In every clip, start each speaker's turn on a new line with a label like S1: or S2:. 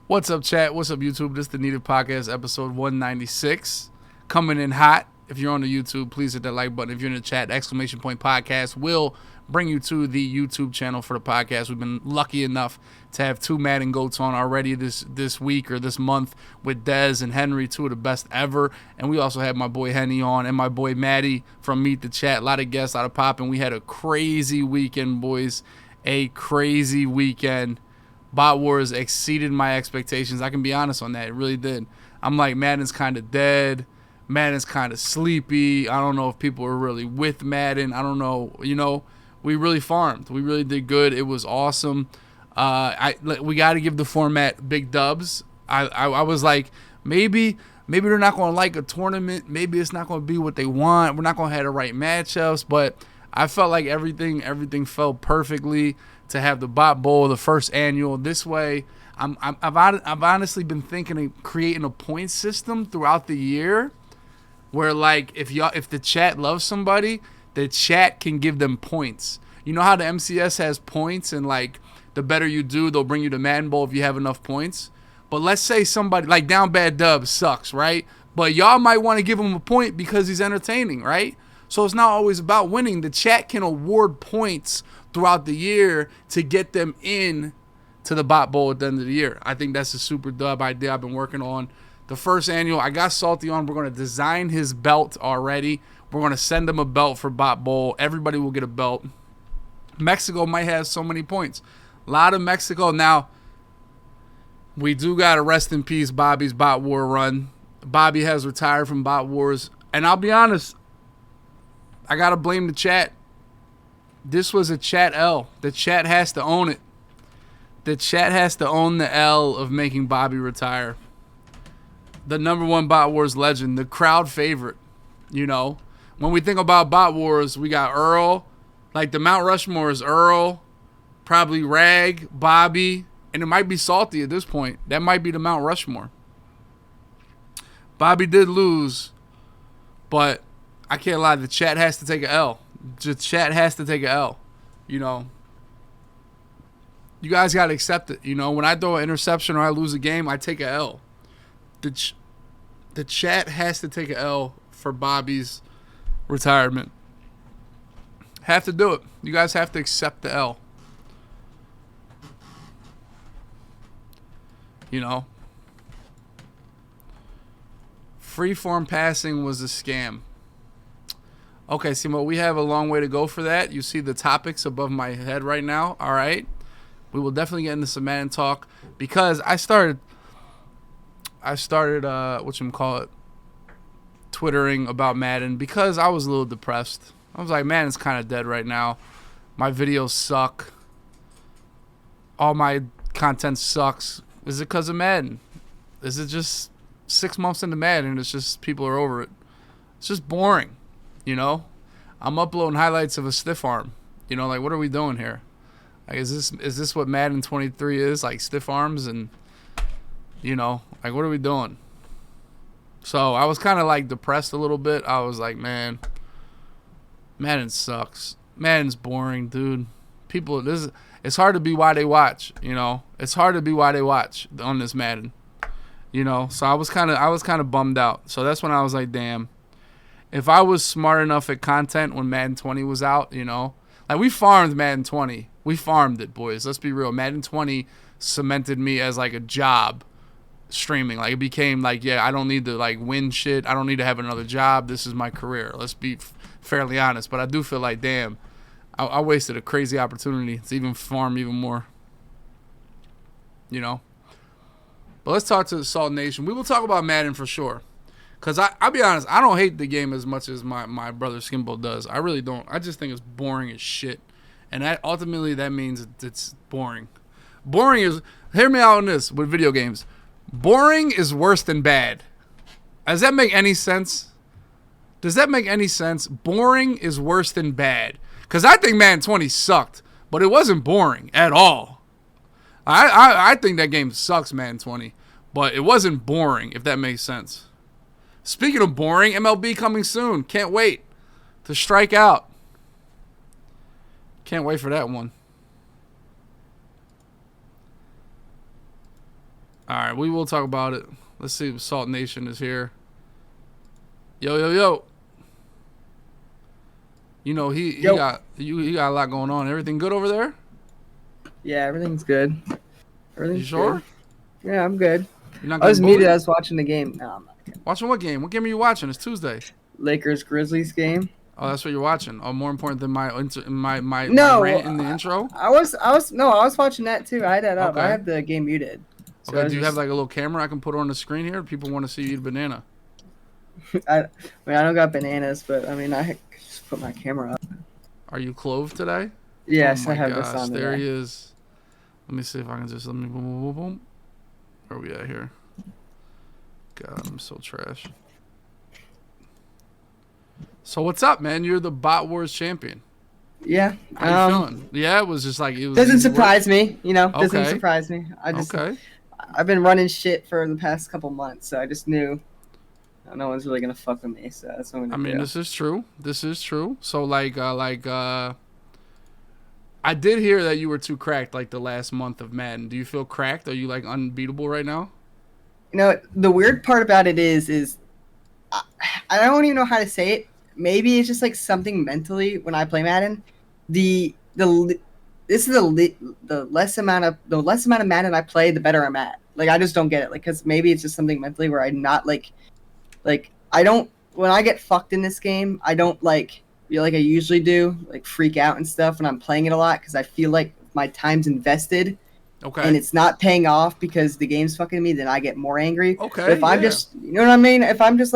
S1: What's up, chat? What's up, YouTube? This is the Needed Podcast, episode 196. Coming in hot. If you're on the YouTube, please hit that like button. If you're in the chat, exclamation point podcast will bring you to the YouTube channel for the podcast. We've been lucky enough to have two Madden GOATs on already this week or this month with Dez and Henry, two of the best ever. And we also had my boy Henny on and my boy Maddie from Meet the Chat. A lot of guests, a lot of popping. We had a crazy weekend, boys. A crazy weekend. Bot Wars exceeded my expectations. I can be honest on that. It really did. I'm like, Madden's kind of dead. Madden's kind of sleepy. I don't know if people are really with Madden. I don't know. We really farmed. We really did good. It was awesome. We got to give the format big dubs. I was like, maybe they're not going to like a tournament. Maybe it's not going to be what they want. We're not going to have the right matchups. But I felt like everything fell perfectly. To have the Bot Bowl, the first annual. This way, I've honestly been thinking of creating a point system throughout the year, where like if the chat loves somebody, the chat can give them points. You know how the MCS has points, and like the better you do, they'll bring you to Madden Bowl if you have enough points. But let's say somebody like Down Bad Dub sucks, right? But y'all might want to give him a point because he's entertaining, right? So it's not always about winning. The chat can award points throughout the year to get them in to the Bot Bowl at the end of the year. I think that's a super dub idea I've been working on. The first annual, I got Solty on. We're going to design his belt already. We're going to send him a belt for Bot Bowl. Everybody will get a belt. Mexico might have so many points. A lot of Mexico. Now, we do got to rest in peace Bobby's Bot War run. Bobby has retired from Bot Wars. And I'll be honest, I got to blame the chat. This was a chat L. The chat has to own it. The chat has to own the L of making Bobby retire. The number one Bot Wars legend, the crowd favorite. When we think about Bot Wars, we got Earl. Like the Mount Rushmore is Earl, probably Rag, Bobby, and it might be Salty at this point. That might be the Mount Rushmore. Bobby did lose, but I can't lie, the chat has to take an L. The chat has to take an L. You guys got to accept it. When I throw an interception or I lose a game, I take an L. The chat has to take an L for Bobby's retirement. Have to do it. You guys have to accept the L. Freeform passing was a scam. Okay, Simo, we have a long way to go for that. You see the topics above my head right now. All right. We will definitely get into some Madden talk because I started twittering about Madden because I was a little depressed. I was like, Madden's kind of dead right now. My videos suck. All my content sucks. Is it because of Madden? Is it just 6 months into Madden and it's just people are over it? It's just boring. I'm uploading highlights of a stiff arm. Like, what are we doing here? Like, is this what Madden 23 is? Like, stiff arms and, like, what are we doing? So I was kind of like depressed a little bit. I was like, man, Madden sucks. Madden's boring, dude. It's hard to be why they watch. It's hard to be why they watch on this Madden. So I was kind of bummed out. So that's when I was like, damn. If I was smart enough at content when Madden 20 was out, like we farmed Madden 20. We farmed it, boys. Let's be real. Madden 20 cemented me as like a job streaming. Like it became like, yeah, I don't need to like win shit. I don't need to have another job. This is my career. Let's be fairly honest. But I do feel like, damn, I wasted a crazy opportunity to even farm even more. But let's talk to the Soltnation. We will talk about Madden for sure. Because I'll be honest, I don't hate the game as much as my brother Skimbo does. I really don't. I just think it's boring as shit. And ultimately that means it's boring. Boring is, hear me out on this with video games. Boring is worse than bad. Does that make any sense? Does that make any sense? Boring is worse than bad. Because I think Madden 20 sucked, but it wasn't boring at all. I think that game sucks, Madden 20, but it wasn't boring, if that makes sense. Speaking of boring, MLB coming soon. Can't wait to strike out. Can't wait for that one. right, we will talk about it. Let's see if Soltnation is here. Yo, yo, yo. You know he got a lot going on. Everything good over there?
S2: Yeah, everything's good.
S1: You sure?
S2: Good. Yeah, I'm good.
S1: You're not
S2: I was
S1: getting
S2: muted.
S1: bullied?
S2: I was watching the game. No, I'm not kidding.
S1: Watching what game? What game are you watching? It's Tuesday.
S2: Lakers Grizzlies game.
S1: Oh, that's what you're watching. Oh, more important than my
S2: No,
S1: rant in the intro.
S2: I was watching that too. I had that up. I
S1: Okay.
S2: have the game muted. So
S1: Okay. Do you have like a little camera I can put on the screen here? People want to see you eat a banana.
S2: I don't got bananas, but I mean, I can just put my camera up.
S1: Are you clothed today?
S2: Yes,
S1: Oh
S2: I
S1: my
S2: have
S1: gosh,
S2: this on
S1: there
S2: today.
S1: he is. Let me see if I can just let me boom, boom, boom, boom. Where are we at here? God, I'm so trash. So what's up, man? You're the Bot Wars champion.
S2: Yeah.
S1: How you feeling? Yeah, it was just like it was.
S2: Doesn't surprise me, Doesn't
S1: Okay.
S2: surprise me. I've been running shit for the past couple months, so I just knew no one's really gonna fuck with me. So that's what I'm gonna do.
S1: I mean, this is true. So I did hear that you were too cracked like the last month of Madden. Do you feel cracked? Are you like unbeatable right now?
S2: The weird part about it is I don't even know how to say it. Maybe it's just like something mentally when I play Madden. The less amount of Madden I play, the better I'm at. Like I just don't get it. Like because maybe it's just something mentally where I'm not like I don't when I get fucked in this game, I don't feel like I usually do, like freak out and stuff when I'm playing it a lot because I feel like my time's invested.
S1: Okay.
S2: And it's not paying off because the game's fucking me, then I get more angry.
S1: Okay.
S2: But if I'm just, you know what I mean? If I'm just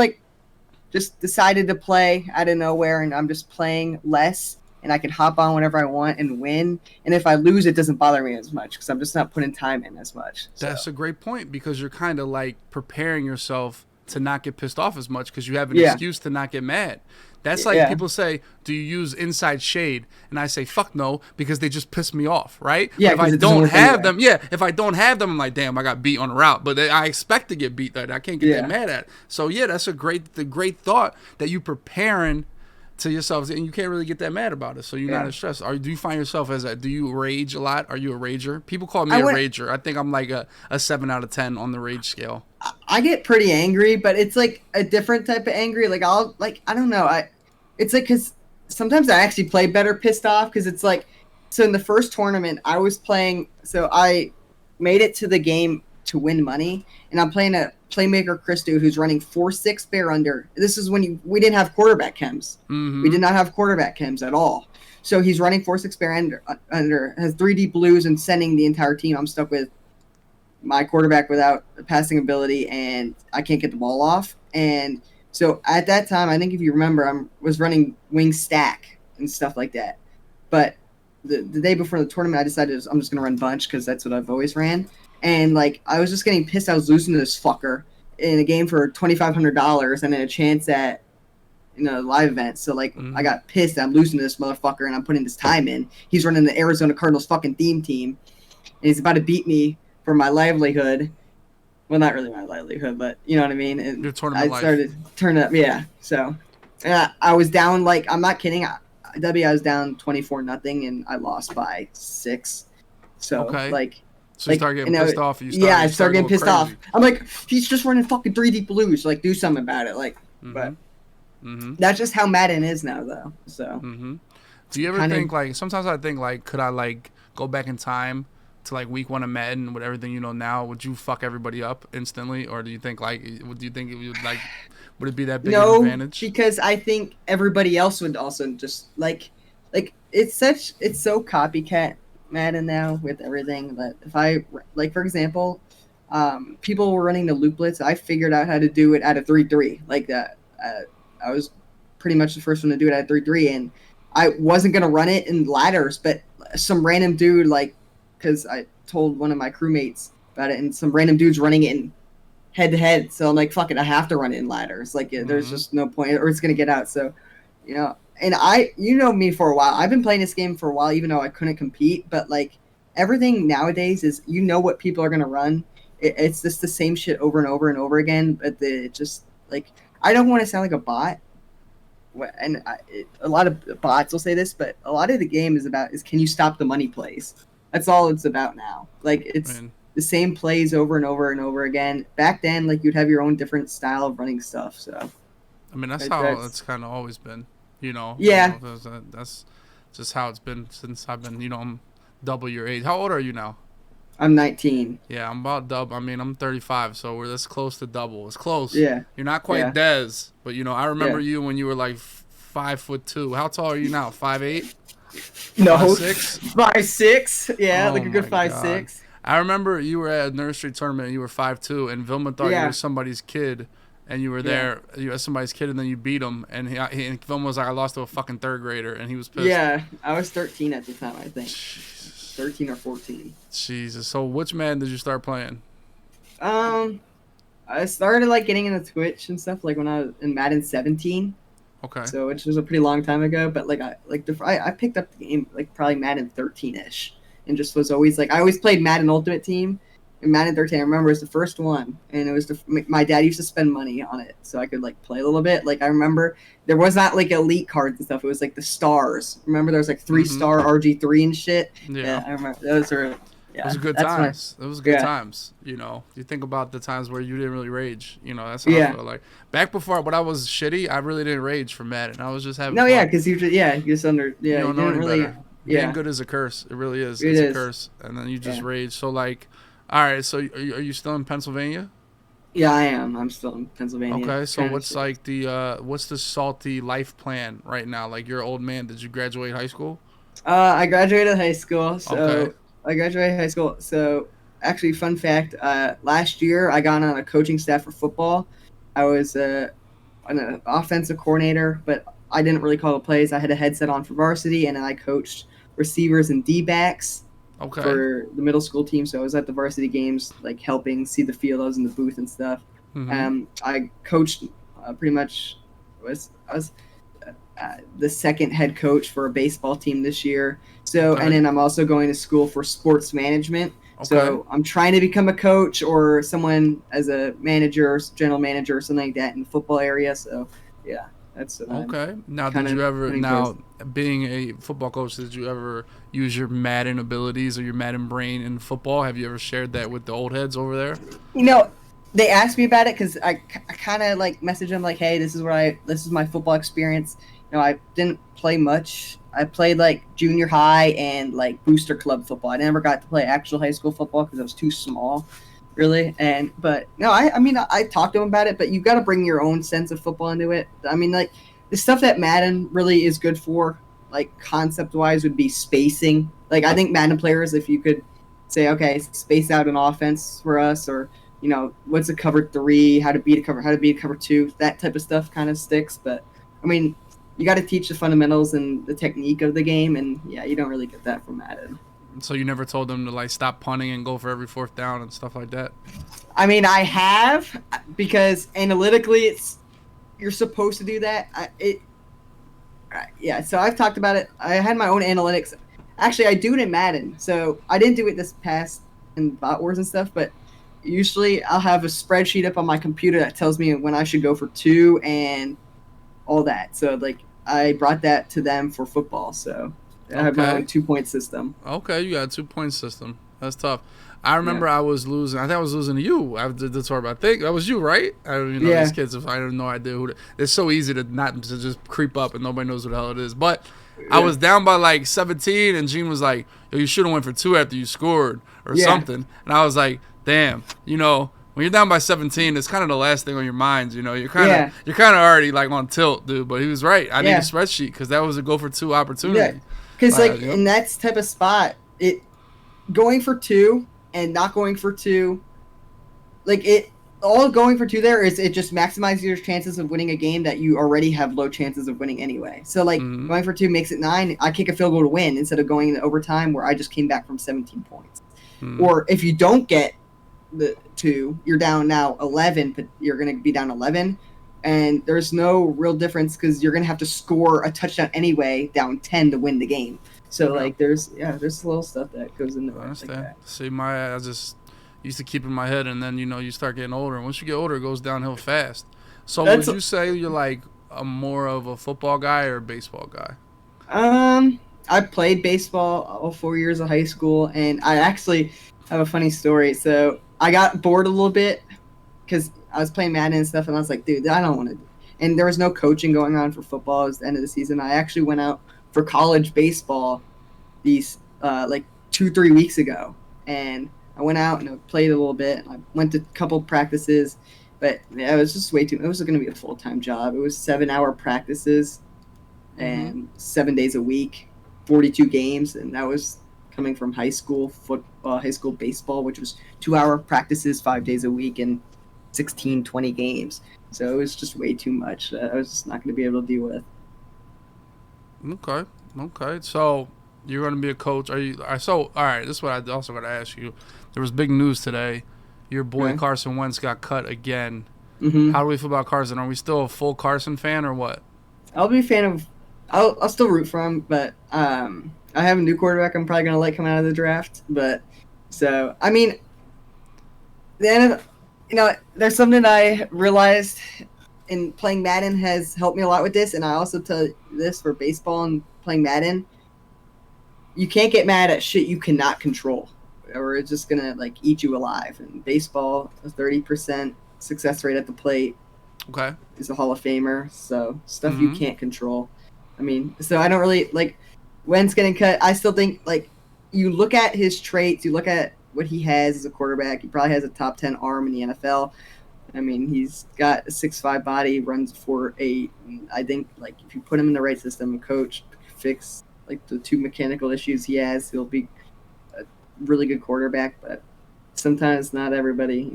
S2: just decided to play out of nowhere and I'm just playing less and I can hop on whenever I want and win. And if I lose, it doesn't bother me as much because I'm just not putting time in as much.
S1: That's a great point because you're kind of like preparing yourself to not get pissed off as much because you have an excuse to not get mad. That's like people say, do you use inside shade? And I say, fuck no, because they just piss me off, right?
S2: Yeah,
S1: if I don't have them, if I don't have them, I'm like, damn, I got beat on the route. But I expect to get beat that I can't get that mad at. So yeah, that's the great thought that you preparing to yourself and you can't really get that mad about it. So you're not as stressed. Do you find yourself do you rage a lot? Are you a rager? People call me a rager. I think I'm like a 7 out of 10 on the rage scale.
S2: I get pretty angry, but it's like a different type of angry. Like I don't know. It's like because sometimes I actually play better pissed off because it's like so in the first tournament I was playing. So I made it to the game to win money, and I'm playing a playmaker Chris dude who's running 4.6 bear under. This is when we didn't have quarterback chems.
S1: Mm-hmm.
S2: We did not have quarterback chems at all. So he's running 4.6 bear under has 3D blues and sending the entire team. I'm stuck with my quarterback without passing ability, and I can't get the ball off. And so at that time, I think if you remember, I was running wing stack and stuff like that. But the day before the tournament, I decided I'm just going to run bunch because that's what I've always ran. And I was just getting pissed. I was losing to this fucker in a game for $2,500 and then a chance at a live event. So I got pissed. I'm losing to this motherfucker and I'm putting this time in. He's running the Arizona Cardinals fucking theme team, and he's about to beat me for my livelihood. Well, not really my livelihood, but you know what I mean. And
S1: your tournament
S2: I started turning up, So I was down. I'm not kidding. I was down 24-0, and I lost by 6. So
S1: so you start getting pissed off.
S2: I start getting pissed off. I'm like, he's just running fucking 3D blues. Do something about it. But that's just how Madden is now, though. So.
S1: Do you ever think sometimes I think could I go back in time to week 1 of Madden with everything you know now? Would you fuck everybody up instantly, or do you think it would would it be that big of an advantage?
S2: No, because I think everybody else would also just it's so copycat Madden now with everything that if I for example, people were running the loop blitz. I figured out how to do it out of 3-3 like that. I was pretty much the first one to do it at 3-3, and I wasn't gonna run it in ladders, but some random dude because I told one of my crewmates about it, and some random dude's running it in head-to-head. So I'm like, fuck it, I have to run it in ladders. There's just no point, or it's going to get out. So, and me for a while. I've been playing this game for a while, even though I couldn't compete. But, everything nowadays is what people are going to run. It's just the same shit over and over and over again. But I don't want to sound like a bot. And a lot of bots will say this, but a lot of the game is can you stop the money plays? That's all it's about now. the same plays over and over and over again. Back then, like you'd have your own different style of running stuff. So
S1: I mean, that's how it's kind of always been.
S2: Yeah.
S1: That's just how it's been since I've been. I'm double your age. How old are you now?
S2: I'm 19.
S1: Yeah, I'm about double. I mean, I'm 35, so we're this close to double. It's close.
S2: Yeah.
S1: You're not quite
S2: Yeah.
S1: Dez, but I remember you when you were like 5'2". How tall are you now? 5'8"?
S2: No,
S1: 5'6"?
S2: 5'6". Yeah,
S1: Oh
S2: like a good
S1: my
S2: 5'6".
S1: I remember you were at a nursery tournament and you were 5'2", and Vilma thought you were somebody's kid, and you were there. You were somebody's kid, and then you beat him, and and Vilma was like, I lost to a fucking third grader, and he was pissed.
S2: Yeah, I was 13 at the time, I think.
S1: Jesus.
S2: 13 or 14.
S1: Jesus. So which Madden did you start playing?
S2: I started like getting into Twitch and stuff like when I was in Madden 17.
S1: Okay.
S2: So which was a pretty long time ago, but like I picked up the game like probably Madden 13ish, and just was always like I always played Madden Ultimate Team. And Madden 13, I remember, was the first one, and it was my dad used to spend money on it so I could like play a little bit. Like I remember there was not like elite cards and stuff; it was like the stars. Remember there was like 3-star RG3 and shit.
S1: Yeah,
S2: I remember those are. Yeah,
S1: those were good times. It was good times. You think about the times where you didn't really rage. That's how I feel like. Back before when I was shitty, I really didn't rage for Madden. I was just having fun.
S2: Because you just you
S1: don't know any
S2: really,
S1: better. Being good is a curse. It really is.
S2: It's
S1: a curse. And then you just rage. So like, all right. So are you still in Pennsylvania?
S2: Yeah, I am. I'm still in Pennsylvania.
S1: Okay. So what's like what's the Salty life plan right now? Like you're an old man. Did you graduate high school?
S2: I graduated high school. So.
S1: Okay.
S2: I graduated high school. So, actually, fun fact: last year I got on a coaching staff for football. I was an offensive coordinator, but I didn't really call the plays. I had a headset on for varsity, and then I coached receivers and D-backs for the middle school team. So I was at the varsity games, like helping see the field. I was in the booth and stuff.
S1: Mm-hmm.
S2: I coached pretty much. I was the second head coach for a baseball team this year. So, and then I'm also going to school for sports management. Okay. So I'm trying to become a coach or someone as a manager, general manager, or something like that in the football area. So, yeah, that's
S1: okay. Now, did you ever being a football coach, did you ever use your Madden abilities or your Madden brain in football? Have you ever shared that with the old heads over there?
S2: They asked me about it because I kind of like messaged them like, hey, this is my football experience. I didn't play much. I played like junior high and like booster club football. I never got to play actual high school football because I was too small, really. But no, I talked to them about it. But you got to bring your own sense of football into it. I mean, like the stuff that Madden really is good for, like concept wise, would be spacing. Like I think Madden players, if you could say, okay, space out an offense for us, or what's a cover 3, how to beat a cover 2, that type of stuff kind of sticks. But I mean, you got to teach the fundamentals and the technique of the game, and yeah, you don't really get that from Madden.
S1: So you never told them to like stop punting and go for every 4th down and stuff like that?
S2: I mean, I have, because analytically, you're supposed to do that. So I've talked about it. I had my own analytics. Actually, I do it in Madden, so I didn't do it this past in Bot Wars and stuff, but usually I'll have a spreadsheet up on my computer that tells me when I should go for 2 and all that. So like I brought that to them for football. So I have my own 2-point system. Okay,
S1: you got a 2-point system. That's tough. I remember I was losing. I think I was losing to you after the tour. I think that was you, right? I don't even know these kids. I have no idea who. It's so easy to just creep up and nobody knows who the hell it is. But I was down by like 17, and Gene was like, "Yo, you should have went for 2 after you scored or something." And I was like, "Damn, when you're down by 17, it's kind of the last thing on your minds. You're kind of already like on tilt, dude." But he was right. I need a spreadsheet because that was a go for 2 opportunity. Yeah,
S2: because in that type of spot, going for 2 and not going for 2, all going for 2 there is it just maximizes your chances of winning a game that you already have low chances of winning anyway. So going for 2 makes it 9. I kick a field goal to win instead of going into overtime where I just came back from 17 points. Or if you don't get the 2, you're down now 11, but you're going to be down 11, and there's no real difference because you're going to have to score a touchdown anyway down 10 to win the game. So there's little stuff that goes into it. I understand. Like that.
S1: See, I just used to keep in my head, and then you start getting older, and once you get older, it goes downhill fast. So would you say you're like a more of a football guy or a baseball guy?
S2: I played baseball all 4 years of high school, and I actually I have a funny story. So I got bored a little bit because I was playing Madden and stuff, and I was like, dude, I don't want to. And there was no coaching going on for football. It was the end of the season. I actually went out for college baseball these like 2-3 weeks ago, and I went out and I played a little bit. I went to a couple practices, but yeah, it was just way too. It was going to be a full-time job. It was 7-hour practices and 7 days a week, 42 games, and that was coming from high school football, high school baseball, which was 2-hour practices 5 days a week and 16, 20 games. So it was just way too much. I was just not going to be able to deal with.
S1: Okay. Okay. So you're going to be a coach. Are you? So all right. This is what I also got to ask you. There was big news today. Your boy
S2: Okay.
S1: Carson Wentz got cut again.
S2: Mm-hmm.
S1: How do we feel about Carson? Are we still a full Carson fan or what?
S2: I'll be a fan of. I'll still root for him, but I have a new quarterback. I'm probably gonna let come out of the draft. But so I mean, the end of, there's something I realized in playing Madden has helped me a lot with this, and I also tell you this for baseball and playing Madden. You can't get mad at shit you cannot control, or it's just gonna like eat you alive. And baseball, a 30% success rate at the plate
S1: Okay.
S2: is a Hall of Famer, so stuff you can't control. I mean, so I don't really like Wentz getting cut. I still think like you look at his traits, you look at what he has as a quarterback. He probably has a top 10 arm in the NFL. I mean, he's got a 6'5" body, runs 4'8". I think like if you put him in the right system, a coach fix like the two mechanical issues he has, he'll be a really good quarterback. But sometimes not everybody,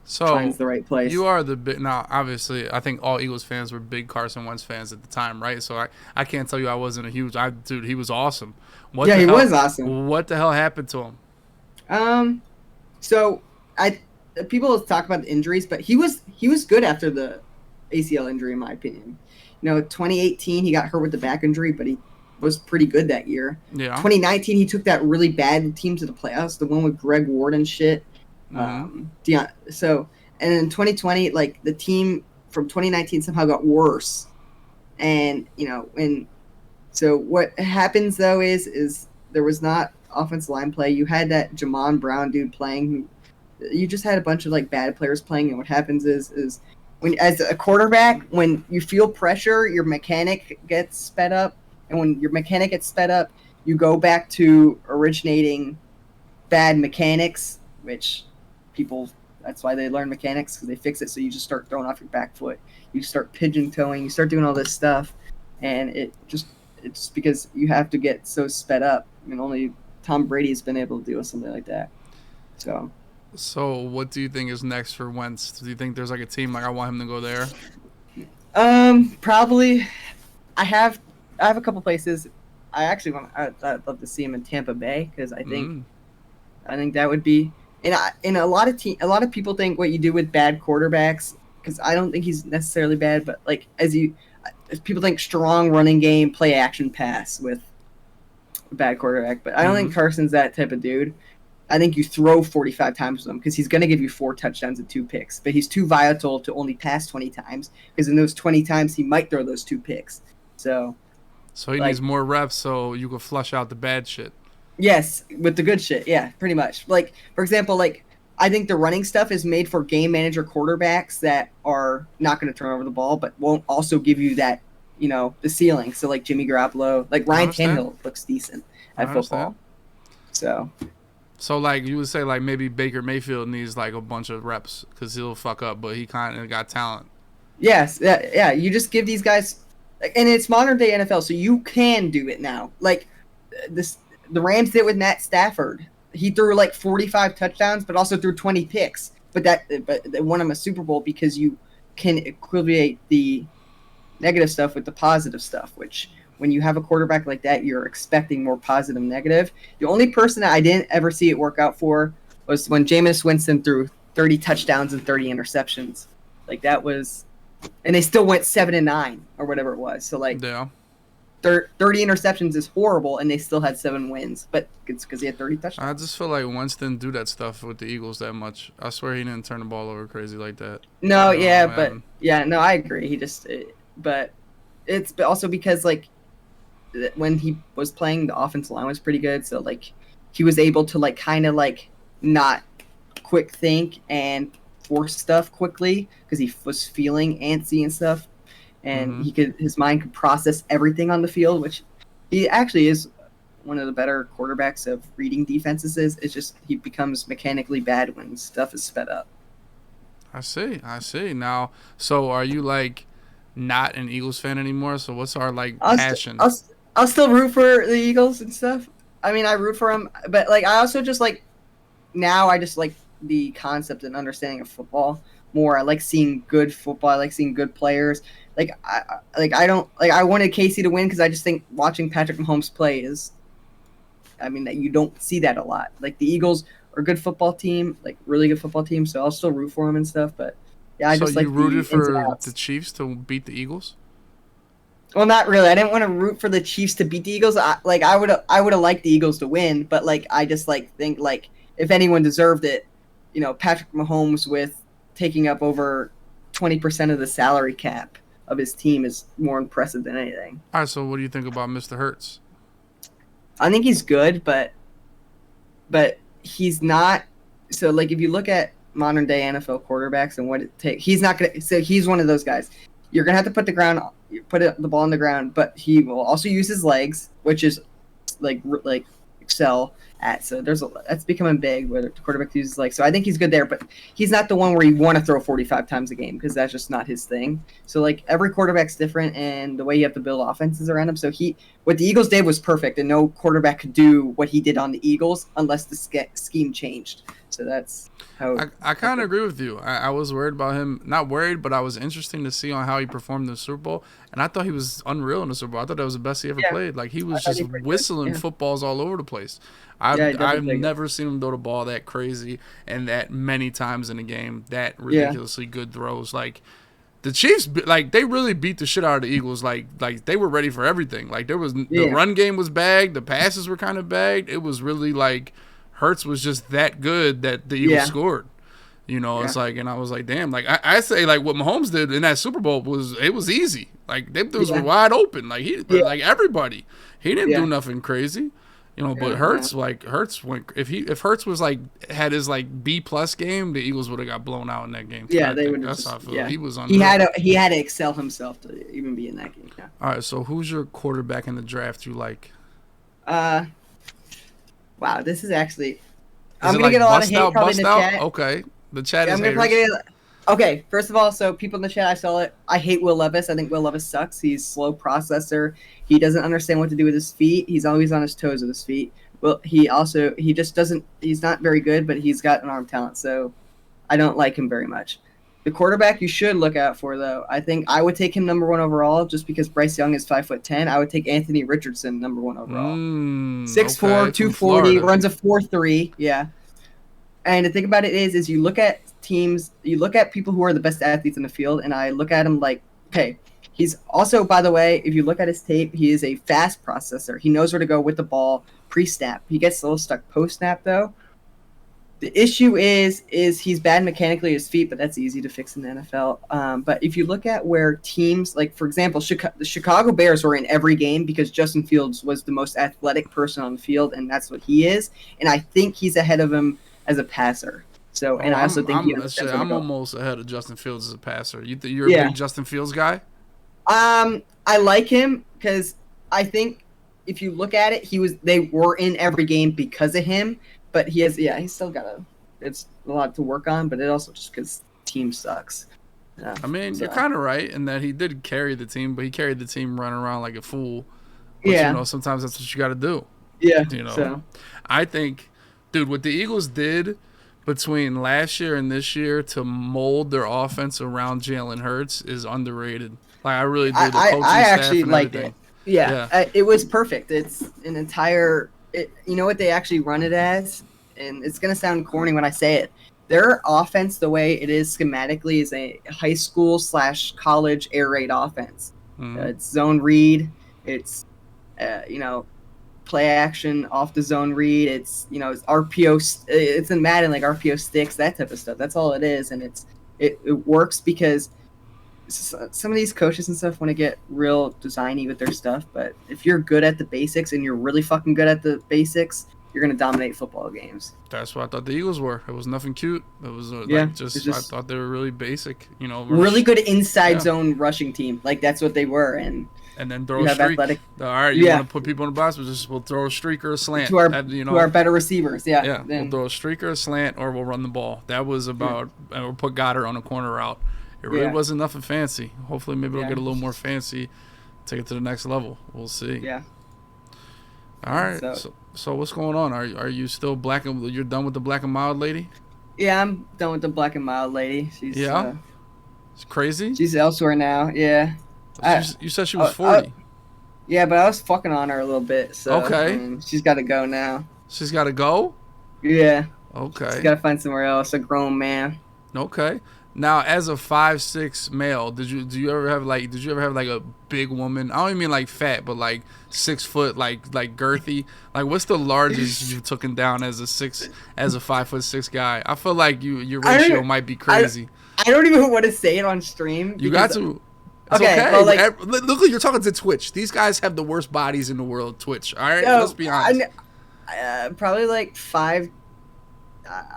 S1: So
S2: finds the right place.
S1: you are the big now. Obviously, I think all Eagles fans were big Carson Wentz fans at the time, right? So I can't tell you I wasn't a huge. Dude, he was awesome. What
S2: Yeah,
S1: the
S2: he
S1: hell,
S2: was awesome.
S1: What the hell happened to him?
S2: So I people talk about the injuries, but he was good after the ACL injury, in my opinion. 2018 he got hurt with the back injury, but he was pretty good that year.
S1: Yeah.
S2: 2019 he took that really bad team to the playoffs, the one with Greg Ward and shit. So and in 2020, like the team from 2019 somehow got worse, and so what happens though is there was not offensive line play. You had that Jamon Brown dude playing. You just had a bunch of like bad players playing, and what happens is when as a quarterback, when you feel pressure, your mechanic gets sped up, and when your mechanic gets sped up, you go back to originating bad mechanics, which people. That's why they learn mechanics, because they fix it. So you just start throwing off your back foot. You start pigeon toeing. You start doing all this stuff, and it's because you have to get so sped up. I mean, only Tom Brady's been able to deal with something like that.
S1: So what do you think is next for Wentz? Do you think there's like a team like I want him to go there?
S2: Probably. I have a couple places. I'd love to see him in Tampa Bay, because I think that would be. And a lot of people think what you do with bad quarterbacks, because I don't think he's necessarily bad, but like as people think strong running game, play action pass with a bad quarterback, but I don't think Carson's that type of dude. I think you throw 45 times with him, because he's going to give you 4 touchdowns and 2 picks, but he's too volatile to only pass 20 times, because in those 20 times he might throw those 2 picks. So
S1: he needs more reps so you can flush out the bad shit.
S2: Yes, with the good shit. Yeah, pretty much. Like, for example, like I think the running stuff is made for game manager quarterbacks that are not going to turn over the ball, but won't also give you that, the ceiling. So like Jimmy Garoppolo, like Ryan Tannehill looks decent at football.
S1: So like you would say like maybe Baker Mayfield needs like a bunch of reps because he'll fuck up, but he kind of got talent.
S2: Yes, yeah. You just give these guys, and it's modern day NFL, so you can do it now. Like the Rams did with Matt Stafford. He threw like 45 touchdowns, but also threw 20 picks. But they won him a Super Bowl because you can equilibrate the negative stuff with the positive stuff, which when you have a quarterback like that, you're expecting more positive and negative. The only person that I didn't ever see it work out for was when Jameis Winston threw 30 touchdowns and 30 interceptions. Like that was, and they still went 7-9 or whatever it was. So like,
S1: yeah.
S2: 30 interceptions is horrible, and they still had 7 wins, but it's because he had 30 touchdowns.
S1: I just feel like Wentz didn't do that stuff with the Eagles that much. I swear he didn't turn the ball over crazy like that.
S2: No, I agree. He just, but it's also because like when he was playing, the offensive line was pretty good, so like he was able to like kind of like not quick think and force stuff quickly because he was feeling antsy and stuff, and his mind could process everything on the field, which he actually is one of the better quarterbacks of reading defenses. It's just he becomes mechanically bad when stuff is sped up.
S1: I see. Now, so are you like not an Eagles fan anymore? So what's our like passion?
S2: I'll still root for the Eagles and stuff. I mean, I root for them, but like I also just like now I just like the concept and understanding of football more. I like seeing good football. I like seeing good players. I wanted Casey to win because I just think watching Patrick Mahomes play is, I mean, that you don't see that a lot. Like the Eagles are a good football team, like really good football team. So I'll still root for them and stuff. But yeah, I
S1: so
S2: just
S1: you
S2: like
S1: rooted
S2: the ins and
S1: for
S2: outs.
S1: the Chiefs to beat the Eagles?
S2: Well, not really. I didn't want to root for the Chiefs to beat the Eagles. I would have liked the Eagles to win, but like I just like think like if anyone deserved it, Patrick Mahomes with taking up over 20% of the salary cap of his team is more impressive than anything.
S1: All right, so what do you think about Mr. Hurts?
S2: I think he's good, but he's not. So like if you look at modern day NFL quarterbacks and what it takes, he's not gonna. So he's one of those guys. You're gonna have to put the ball on the ground, but he will also use his legs, which is like excel at. So that's becoming big where the quarterback uses legs. So I think he's good there, but he's not the one where you want to throw 45 times a game because that's just not his thing. So like every quarterback's different and the way you have to build offenses around him. So what the Eagles did was perfect, and no quarterback could do what he did on the Eagles unless the scheme changed. So that's how
S1: I kind of agree with you. I was worried about him. Not worried, but I was interesting to see on how he performed in the Super Bowl. And I thought he was unreal in the Super Bowl. I thought that was the best he ever played. Like he was just whistling footballs all over the place. I've never seen him throw the ball that crazy and that many times in a game. That ridiculously good throws. Like the Chiefs, like they really beat the shit out of the Eagles. Like they were ready for everything. Like the run game was bagged. The passes were kind of bagged. It was really like Hurts was just that good that the Eagles scored. It's like, and I was like, damn. Like I say, like what Mahomes did in that Super Bowl was easy. Like they were wide open. Like like everybody. He didn't do nothing crazy. But Hurts went. If Hurts was like had his like B+ game, the Eagles would have got blown out in that game.
S2: Yeah, they would.
S1: That's how I feel. Yeah. He was on.
S2: He had to excel himself to even be in that game. Yeah.
S1: All right, so who's your quarterback in the draft you like?
S2: Wow, this is actually. I'm gonna get a lot of hate probably in the chat.
S1: Okay, the chat is haters.
S2: Okay, first of all, so people in the chat, I saw it. I hate Will Levis. I think Will Levis sucks. He's slow processor. He doesn't understand what to do with his feet. He's always on his toes with his feet. Well, he just doesn't. He's not very good, but he's got an arm talent. So I don't like him very much. The quarterback you should look out for, though, I think I would take him number 1 overall just because Bryce Young is 5'10". I would take Anthony Richardson number 1 overall. 6'4", 240, runs a 4.3. Yeah. And the thing about it is you look at teams, you look at people who are the best athletes in the field, and I look at him like, okay, he's also, by the way, if you look at his tape, he is a fast processor. He knows where to go with the ball pre-snap. He gets a little stuck post-snap, though. The issue is he's bad mechanically his feet, but that's easy to fix in the NFL. But if you look at where teams, like, for example, the Chicago Bears were in every game because Justin Fields was the most athletic person on the field, and that's what he is. And I think he's ahead of him as a passer. So, and I also think
S1: I'm almost ahead of Justin Fields as a passer. You're a big Justin Fields guy?
S2: I like him because I think if you look at it, they were in every game because of him. But he's still got it's a lot to work on, but it also just because the team sucks.
S1: I mean, you're kind of right in that he did carry the team, but he carried the team running around like a fool. But, sometimes that's what you got to do.
S2: Yeah.
S1: So. I think, dude, what the Eagles did between last year and this year to mold their offense around Jalen Hurts is underrated. Like, I really do.
S2: I actually liked it. Yeah. It was perfect. It's an entire... you know what they actually run it as? And it's going to sound corny when I say it. Their offense, the way it is schematically, is a high school / college air raid offense. It's zone read. It's, play action off the zone read. It's, it's RPO. It's in Madden, like RPO sticks, that type of stuff. That's all it is. And it works because some of these coaches and stuff want to get real designy with their stuff. But if you're good at the basics and you're really fucking good at the basics, you're gonna dominate football games.
S1: That's what I thought the Eagles were. It was nothing cute. It was
S2: Yeah,
S1: like
S2: it's
S1: just I
S2: just
S1: thought they were really basic.
S2: really good inside
S1: Yeah.
S2: zone rushing team. Like that's what they were, and
S1: And then throw
S2: you
S1: a
S2: have
S1: streak.
S2: athletic.
S1: All right, you
S2: Yeah,
S1: want to put people in the box? We'll throw a streak or a slant.
S2: to our
S1: You
S2: to our
S1: know,
S2: better receivers. Yeah,
S1: yeah, we'll
S2: then
S1: throw a streak or a slant, or we'll run the ball. That was about. And we'll put Goddard on a corner route. It really
S2: yeah,
S1: wasn't nothing fancy. Hopefully, maybe it'll
S2: yeah,
S1: get a little more fancy. Take it to the next level. We'll see.
S2: yeah.
S1: All right.
S2: So
S1: So what's going on? Are you still black and you're done with the black and mild lady?
S2: yeah, I'm done with the black and mild lady.
S1: Yeah. It's crazy.
S2: She's elsewhere now. Yeah.
S1: You said she was
S2: I-
S1: 40.
S2: Yeah, but I was fucking on her a little bit, so
S1: Okay.
S2: she's got to go now.
S1: She's got to go.
S2: Yeah, she's
S1: Okay.
S2: got to find somewhere else. A grown man.
S1: Okay. Now, as a 5'6" male, did you ever have like a big woman? I don't even mean like fat, but like 6 foot, like girthy. Like, what's the largest you've taken down as a 5'6" guy? I feel like your ratio might be crazy.
S2: I don't even want to say it on stream.
S1: You got to. It's
S2: Okay,
S1: okay.
S2: well, like-
S1: Look, you're talking to Twitch. These guys have the worst bodies in the world. Twitch. All right,
S2: No,
S1: let's be honest.
S2: probably like 5.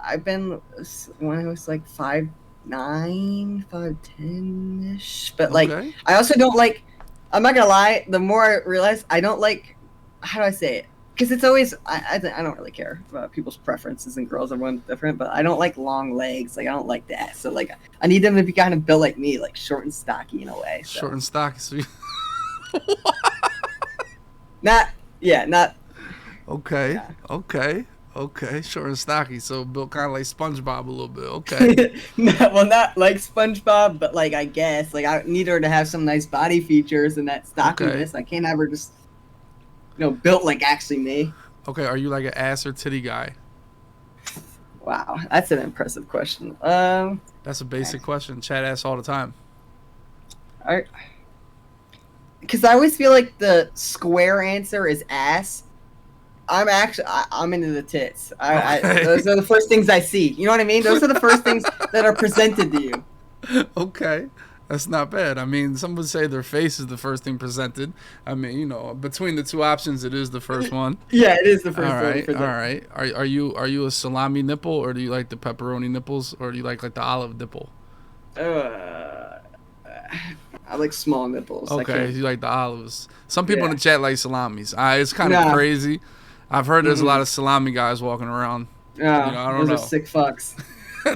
S2: I've been when I was like 5'9", 5'10" ish. But like,
S1: Okay.
S2: I also don't like. I'm not gonna lie. The more I realize, I don't like. How do I say it? Because it's always I don't really care about people's preferences, and girls, everyone's different. But I don't like long legs. Like I don't like that. So like I need them to be kind of built like me, like short and stocky in a way. So.
S1: Short and stocky. So
S2: Not.
S1: okay.
S2: Yeah.
S1: Okay. Short and stocky. So built kind of like SpongeBob a little bit. Okay.
S2: No, well, not like SpongeBob, but like I guess like I need her to have some nice body features and that stockiness. I can't have her just built like actually me.
S1: Okay. Are you like an ass or titty guy?
S2: Wow, that's an impressive question.
S1: That's a basic question. Chat asks all the time.
S2: Because I always feel like the square answer is ass. I'm into the tits.
S1: Okay.
S2: Those are the first things I see. You know what I mean? Those are the first things that are presented to you.
S1: Okay. That's not bad. I mean, some would say their face is the first thing presented. I mean, between the two options, it is the first one.
S2: Yeah, it is the first
S1: All
S2: one.
S1: right, all right. Are you a salami nipple, or do you like the pepperoni nipples, or do you like the olive nipple?
S2: I like small nipples.
S1: Okay, you like the olives. Some people in
S2: Yeah.
S1: the chat like salamis. It's kind of crazy. I've heard there's a lot of salami guys walking around.
S2: Yeah,
S1: I don't
S2: those
S1: know.
S2: are sick fucks.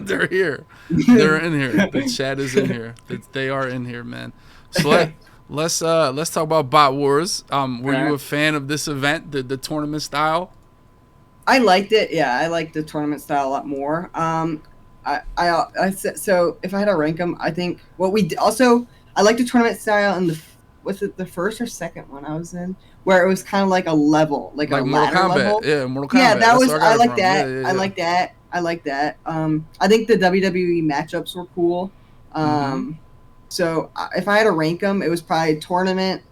S1: They're here. They're in here. The chat is in here. They are in here, man. So let's talk about Bot Wars. Were you a fan of this event, the tournament style?
S2: I liked it. Yeah, I liked the tournament style a lot more. So if I had to rank them, I think I liked the tournament style in was it the first or second one I was in, where it was kind of like a level, like a
S1: Mortal
S2: ladder
S1: Kombat.
S2: level.
S1: Yeah, Mortal Kombat.
S2: Yeah,
S1: That's where
S2: I
S1: got it
S2: like
S1: from.
S2: that.
S1: Yeah.
S2: I like that. I think the WWE matchups were cool. So if I had to rank them, it was probably tournament,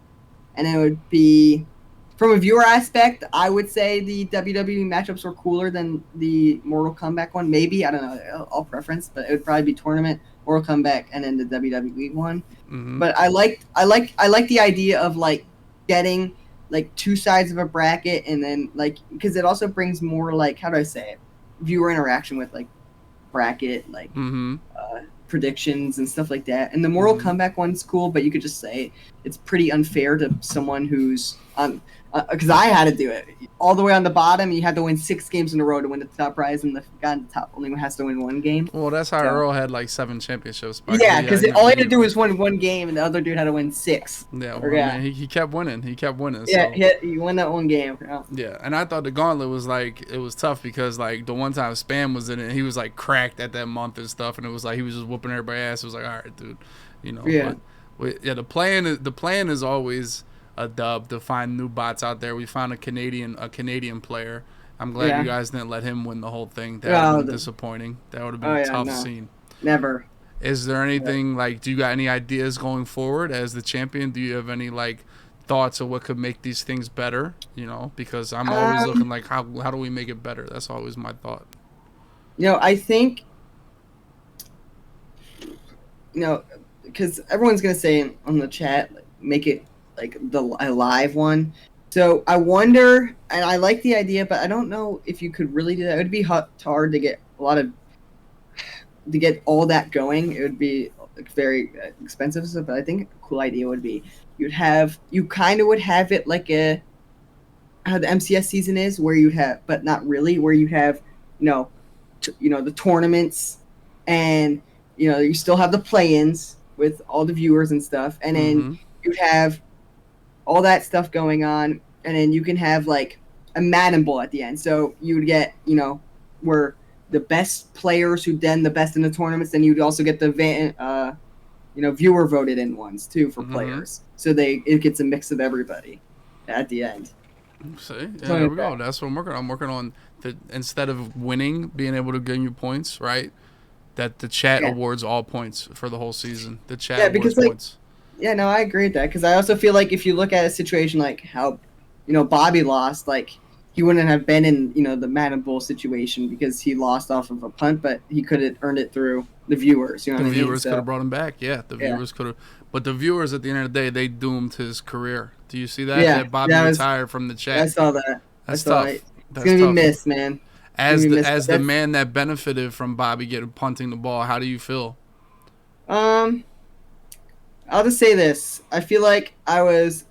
S2: and it would be from a viewer aspect. I would say the WWE matchups were cooler than the Mortal Kombat one. Maybe, I don't know, all preference, but it would probably be tournament, Mortal Kombat, and then the WWE one. But I like the idea of like getting like two sides of a bracket, and then like because it also brings more like, how do I say it, viewer interaction with like bracket like predictions and stuff like that. And the Mortal Kombat one's cool, but you could just say it's pretty unfair to someone who's because I had to do it all the way on the bottom. You had to win 6 games in a row to win the top prize, and the guy on the top only has to win 1 game.
S1: Well, that's how Earl had like 7 championships.
S2: Yeah, because all he had to do was win 1 game, and the other dude had to win 6.
S1: Yeah, well, man, he kept winning.
S2: Yeah,
S1: so.
S2: he won that 1 game.
S1: Yeah, and I thought the gauntlet was like, it was tough because like the one time Spam was in it, and he was like cracked at that month and stuff, and it was like he was just whooping everybody's ass. It was like, all right, dude,
S2: Yeah.
S1: But the plan is always a dub to find new bots out there. We found a Canadian player. I'm glad you guys didn't let him win the whole thing. That would have been disappointing. That would have been a tough scene.
S2: Never.
S1: Is there anything like? Do you got any ideas going forward as the champion? Do you have any like thoughts of what could make these things better? Because I'm always looking like how do we make it better? That's always my thought.
S2: I think because everyone's gonna say on the chat, like, make it like a live one. So I wonder, and I like the idea, but I don't know if you could really do that. It would be hard to get to get all that going. It would be like, very expensive. So, but I think a cool idea would be you kind of would have it like a how the MCS season is, where you have, but not really, where you have, you know, the tournaments, and you still have the play-ins with all the viewers and stuff, and then
S1: Mm-hmm.
S2: you have all that stuff going on, and then you can have like a Madden Bowl at the end. So you would get, where the best players who then the best in the tournaments, then you'd also get the viewer voted in ones too for
S1: Mm-hmm.
S2: players. So it gets a mix of everybody at the end.
S1: See, yeah,
S2: Something
S1: there
S2: like
S1: we go.
S2: that.
S1: That's what I'm working on. I'm working on the instead of winning, being able to gain you points, right? That the chat
S2: Yeah,
S1: awards all points for the whole season. The chat
S2: yeah,
S1: awards
S2: because like
S1: points.
S2: yeah, no, I agree with that because I also feel like if you look at a situation like how, Bobby lost, like he wouldn't have been in, the Madden Bowl situation because he lost off of a punt, but he could have earned it through the viewers. You know
S1: The
S2: what I mean?
S1: viewers could
S2: So
S1: have brought him back. Yeah, the
S2: yeah,
S1: viewers could have. But the viewers, at the end of the day, they doomed his career. Do you see that?
S2: yeah,
S1: That Bobby
S2: that was.
S1: retired from the
S2: I
S1: chat.
S2: saw that. I
S1: That's
S2: saw it.
S1: tough.
S2: It's
S1: That's
S2: gonna be
S1: tough.
S2: missed, man. It's gonna be missed. But
S1: As the
S2: that's
S1: man that benefited from Bobby getting punting the ball, how do you feel?
S2: um. I'll just say this. I feel like I was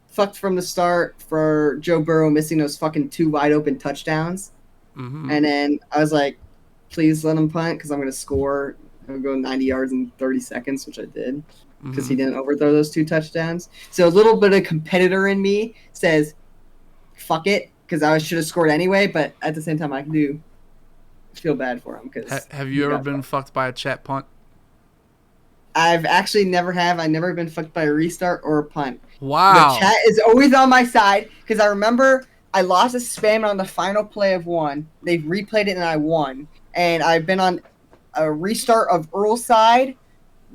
S2: fucked from the start for Joe Burrow missing those fucking two wide open touchdowns.
S1: Mm-hmm.
S2: And then I was like, please let him punt because I'm going to score. I'm going to go 90 yards in 30 seconds, which I did because
S1: Mm-hmm.
S2: he didn't overthrow those two touchdowns. So a little bit of competitor in me says, fuck it, because I should have scored anyway. But at the same time, I do feel bad for him because
S1: Have
S2: he
S1: you ever
S2: got
S1: been
S2: fucked.
S1: fucked by a chat punt?
S2: I've actually never have. I never been fucked by a restart or a punt. The
S1: Wow.
S2: chat is always on my side because I remember I lost a spam on the final play of one. They replayed it and I won. And I've been on a restart of Earl's side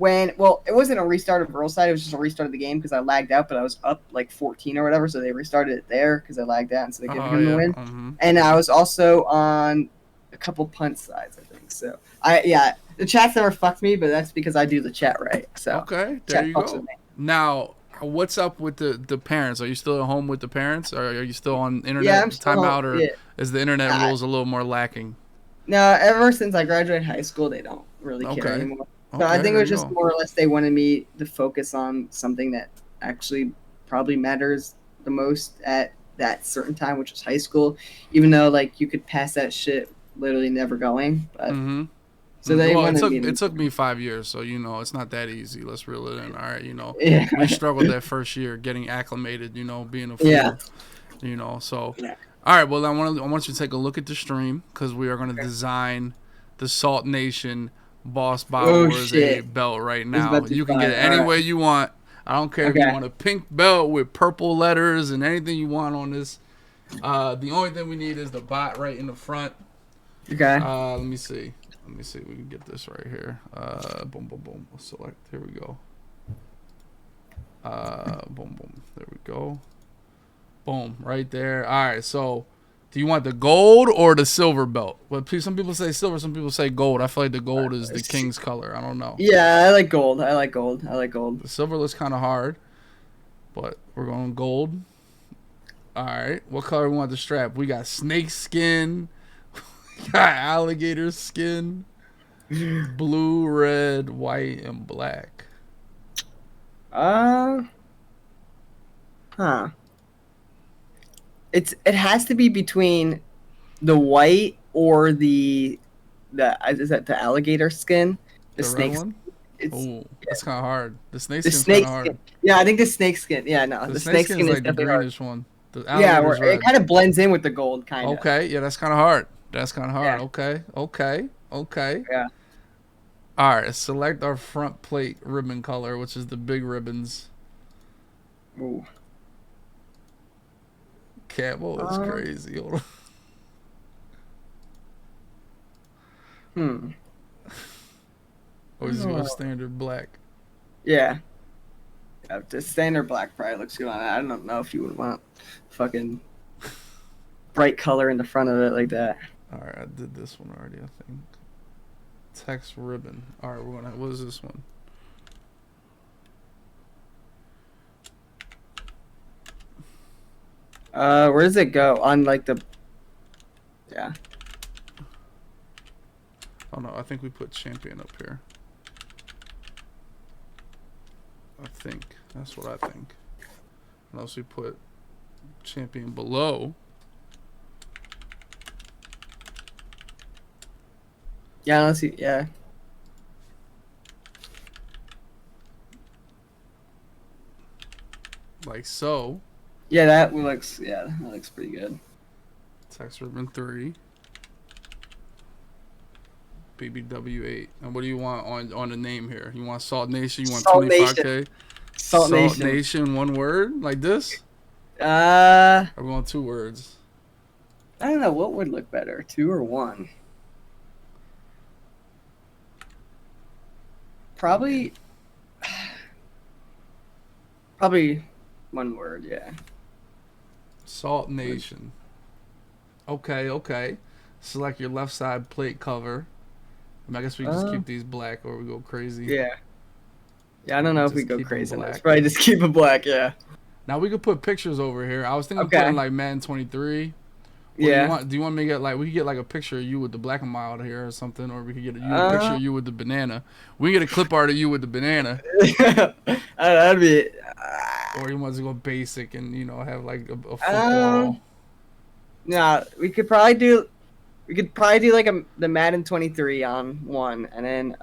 S2: it wasn't a restart of Earl's side. It was just a restart of the game because I lagged out, but I was up like 14 or whatever. So they restarted it there because I lagged out instead of giving
S1: Oh
S2: him the
S1: yeah.
S2: win.
S1: Mm-hmm.
S2: And I was also on a couple punt sides, I think. So the chat's never fucked me, but that's because I do the chat right. So
S1: Okay. There
S2: chat
S1: you
S2: fucks with
S1: go.
S2: me.
S1: Now, what's up with the parents? Are you still at home with the parents, or are you still on
S2: Yeah,
S1: internet
S2: I'm still home.
S1: timeout, or
S2: Yeah.
S1: is the internet
S2: I,
S1: rules a little more lacking?
S2: No, ever since I graduated high school, they don't really care
S1: Okay.
S2: anymore. So I
S1: Okay.
S2: think it
S1: There
S2: was
S1: you
S2: just
S1: go.
S2: more or less they wanted me to focus on something that actually probably matters the most at that certain time, which was high school. Even though like you could pass that shit literally never going, but
S1: Mm-hmm.
S2: so they
S1: Well,
S2: wanted me
S1: it
S2: to.
S1: took me 5 years, so it's not that easy. Let's reel it in. All right,
S2: Yeah,
S1: we struggled that first year getting acclimated. Being a
S2: yeah,
S1: fool. So
S2: yeah.
S1: all right. Well, I want you to take a look at the stream because we are going to design the Salt Nation Boss Bot
S2: Oh
S1: Wars a
S2: shit,
S1: belt right
S2: it's
S1: now.
S2: about to
S1: You can get
S2: fire.
S1: it
S2: All
S1: any
S2: right,
S1: way you want. I don't care if you
S2: okay,
S1: want a pink belt with purple letters and anything you want on this. The only thing we need is the bot right in the front.
S2: okay.
S1: Let me see. Let me see if we can get this right here. Boom, boom, boom. Select. Here we go. Boom, boom. There we go. Boom, right there. All right. So, do you want the gold or the silver belt? Well, some people say silver. Some people say gold. I feel like the gold is the king's color. I don't know.
S2: Yeah, I like gold. I like gold. I like gold.
S1: The silver looks kind of hard, but we're going gold. All right. What color we want the strap? We got snake skin. We got alligator skin. Blue, red, white, and black.
S2: Uh, huh. It has to be between the white or the is that the alligator skin, the
S1: The red
S2: snake.
S1: one?
S2: It's
S1: Oh, that's kind of hard. The snake
S2: the
S1: skin's kind
S2: snake
S1: of
S2: skin.
S1: hard.
S2: Yeah, I think the snake skin. Yeah, no,
S1: The
S2: the
S1: snake
S2: snake
S1: skin is
S2: skin is
S1: like the
S2: definitely hard.
S1: greenish one. The
S2: Yeah,
S1: alligator's
S2: it
S1: red.
S2: kind of blends in with the gold, kind of.
S1: Okay, yeah, that's kind of hard. That's kind of hard.
S2: Yeah,
S1: Okay, okay, okay.
S2: yeah.
S1: All right, select our front plate ribbon color, which is the big ribbons.
S2: Ooh.
S1: Camo is
S2: Um,
S1: crazy. Hold on.
S2: hmm.
S1: Or just go standard black.
S2: Yeah. Yeah, the standard black probably looks good on that. I don't know if you would want fucking bright color in the front of it like that.
S1: All right, I did this one already, I think. Text ribbon. All right, what is this one?
S2: Where does it go? On like the. Yeah.
S1: Oh no, I think we put champion up here. I think that's what I think. Unless we put champion below.
S2: Yeah, let's see. Yeah.
S1: Like so.
S2: Yeah, that looks. Yeah, that looks pretty good.
S1: Text ribbon 3. BBW8. And what do you want on the name here? You want Salt Nation? You want
S2: Soltnation.
S1: 25K?
S2: Salt Nation.
S1: Nation, one word like this?
S2: Uh,
S1: Or we want 2 words?
S2: I don't know what would look better, 2 or 1. Probably 1 word. Yeah.
S1: Salt Nation. Okay. Select your left side plate cover. I guess we just keep these black or we go crazy.
S2: Yeah. Yeah, I don't know if we go
S1: keep 'em
S2: crazy.
S1: black.
S2: Let's probably just keep it black. Yeah.
S1: Now we could put pictures over here. I was thinking of
S2: Okay.
S1: putting like Madden 23.
S2: Yeah.
S1: Do you want me to get like we could get like a picture of you with the black and mild here or something, or we could get a picture of you with the banana. We can get a clip art of you with the banana.
S2: That'd be.
S1: Or you want to go basic and have like a football.
S2: No, we could probably do like the Madden 23 on one, and then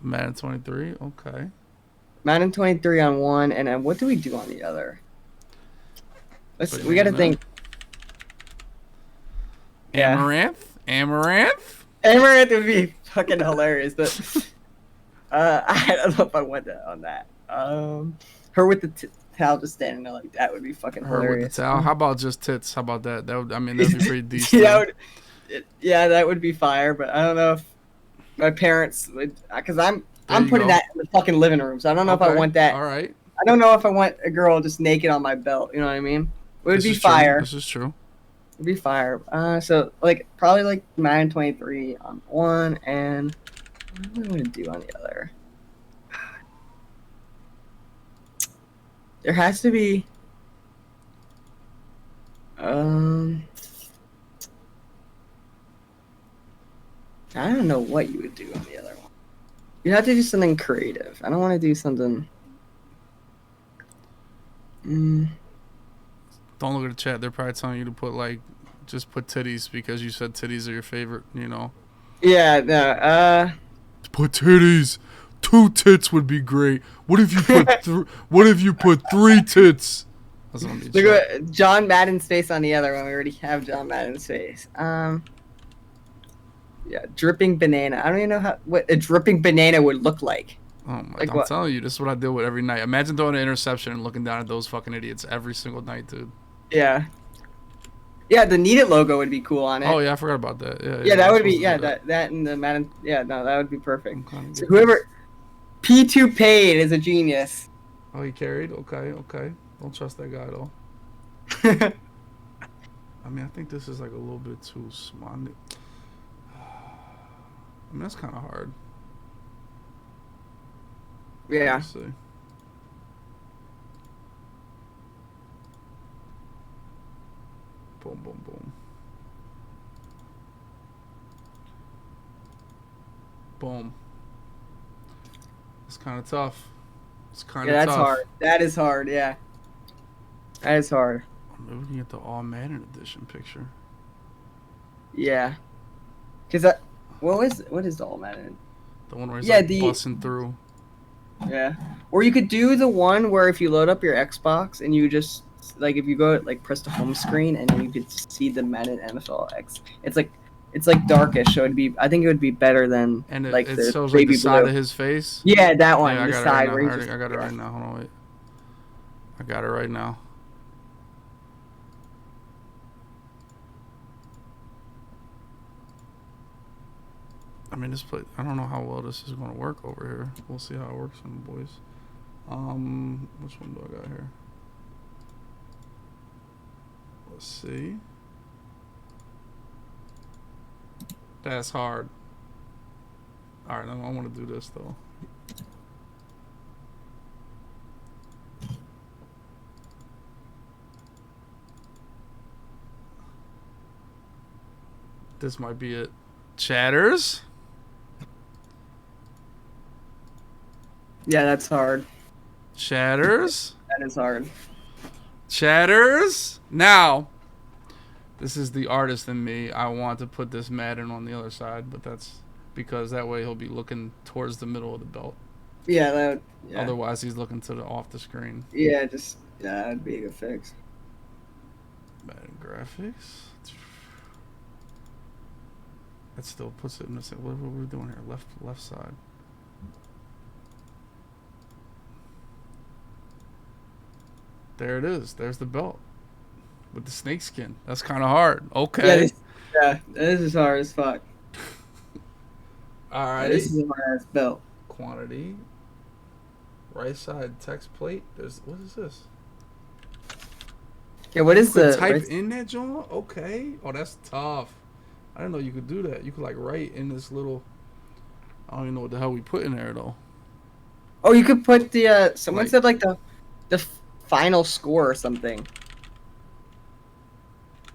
S1: Madden 23, okay.
S2: Madden 23 on one, and then what do we do on the other? We gotta think.
S1: Amaranth?
S2: Amaranth would be fucking hilarious, but I don't know if I went on that. Her with the towel just standing there like that would be fucking hilarious.
S1: Her with the towel. How about just tits? How about that? That'd be pretty decent.
S2: that would be fire, but I don't know if my parents would, because I'm putting that in the fucking living room, so I don't know if I want that.
S1: All right.
S2: I don't know if I want a girl just naked on my belt. You know what I mean? It would be fire.
S1: This is true.
S2: It'd be fire. So probably like Madden 23 on one, and what am I gonna do on the other? There has to be. I don't know what you would do on the other one. You have to do something creative. I don't want to do something.
S1: Don't look at the chat. They're probably telling you to put just put titties because you said titties are your favorite.
S2: Yeah. No.
S1: Put titties. 2 tits would be great. What if you put what if you put 3 tits? That's what
S2: Look at John Madden's face on the other one. We already have John Madden's face. Yeah, dripping banana. I don't even know what a dripping banana would look like.
S1: Oh my! I'm telling you, this is what I deal with every night. Imagine throwing an interception and looking down at those fucking idiots every single night, dude.
S2: Yeah. Yeah, the Need It logo would be cool on it.
S1: Oh yeah, I forgot about that.
S2: Yeah, that would be that and the Madden. Yeah, no, that would be perfect. So whoever P2 paid is a genius.
S1: Oh, he carried. Okay. Don't trust that guy though. I mean, I think this is like a little bit too small. I mean, that's kind of hard.
S2: Yeah.
S1: Let's see. Boom, boom, boom. Boom. It's kind of tough. It's kind of tough.
S2: That's hard. That is hard, yeah. That is hard.
S1: Maybe we can get the All Madden Edition picture.
S2: Yeah. Because what is the All Madden?
S1: The one where he's busting through.
S2: Yeah. Or you could do the one where if you load up your Xbox and you just if you go press the home screen and then you could see the Madden NFL X. It's like darkish, so I think it would be better than
S1: and it
S2: the
S1: shows
S2: baby
S1: the side
S2: blue.
S1: of his face.
S2: Yeah, that one.
S1: Yeah,
S2: the side
S1: I got it
S2: right
S1: now. Hold on, wait. I got it right now. I mean, this play. I don't know how well this is going to work over here. We'll see how it works on the boys. Which one do I got here? Let's see. That's hard. All right, I want to do this though. This might be it. Chatters.
S2: Yeah, that's hard.
S1: Chatters.
S2: That is hard.
S1: Chatters. Now, this is the artist in me. I want to put this Madden on the other side, but that's because that way he'll be looking towards the middle of the belt.
S2: Yeah,
S1: Otherwise, he's looking to the off the screen.
S2: Yeah, that'd be a good fix.
S1: Madden graphics. That still puts it in the same. What are we doing here? Left side. There it is. There's the belt with the snake skin. That's kind of hard. Okay.
S2: This is hard as fuck.
S1: All right.
S2: This is a hard ass belt.
S1: Quantity. Right side text plate. What is this?
S2: Yeah, what is the
S1: type in that joint? Okay. Oh, that's tough. I didn't know you could do that. You could like write in this little. I don't even know what the hell we put in there though.
S2: Oh, you could put the. Someone said like the final score or something.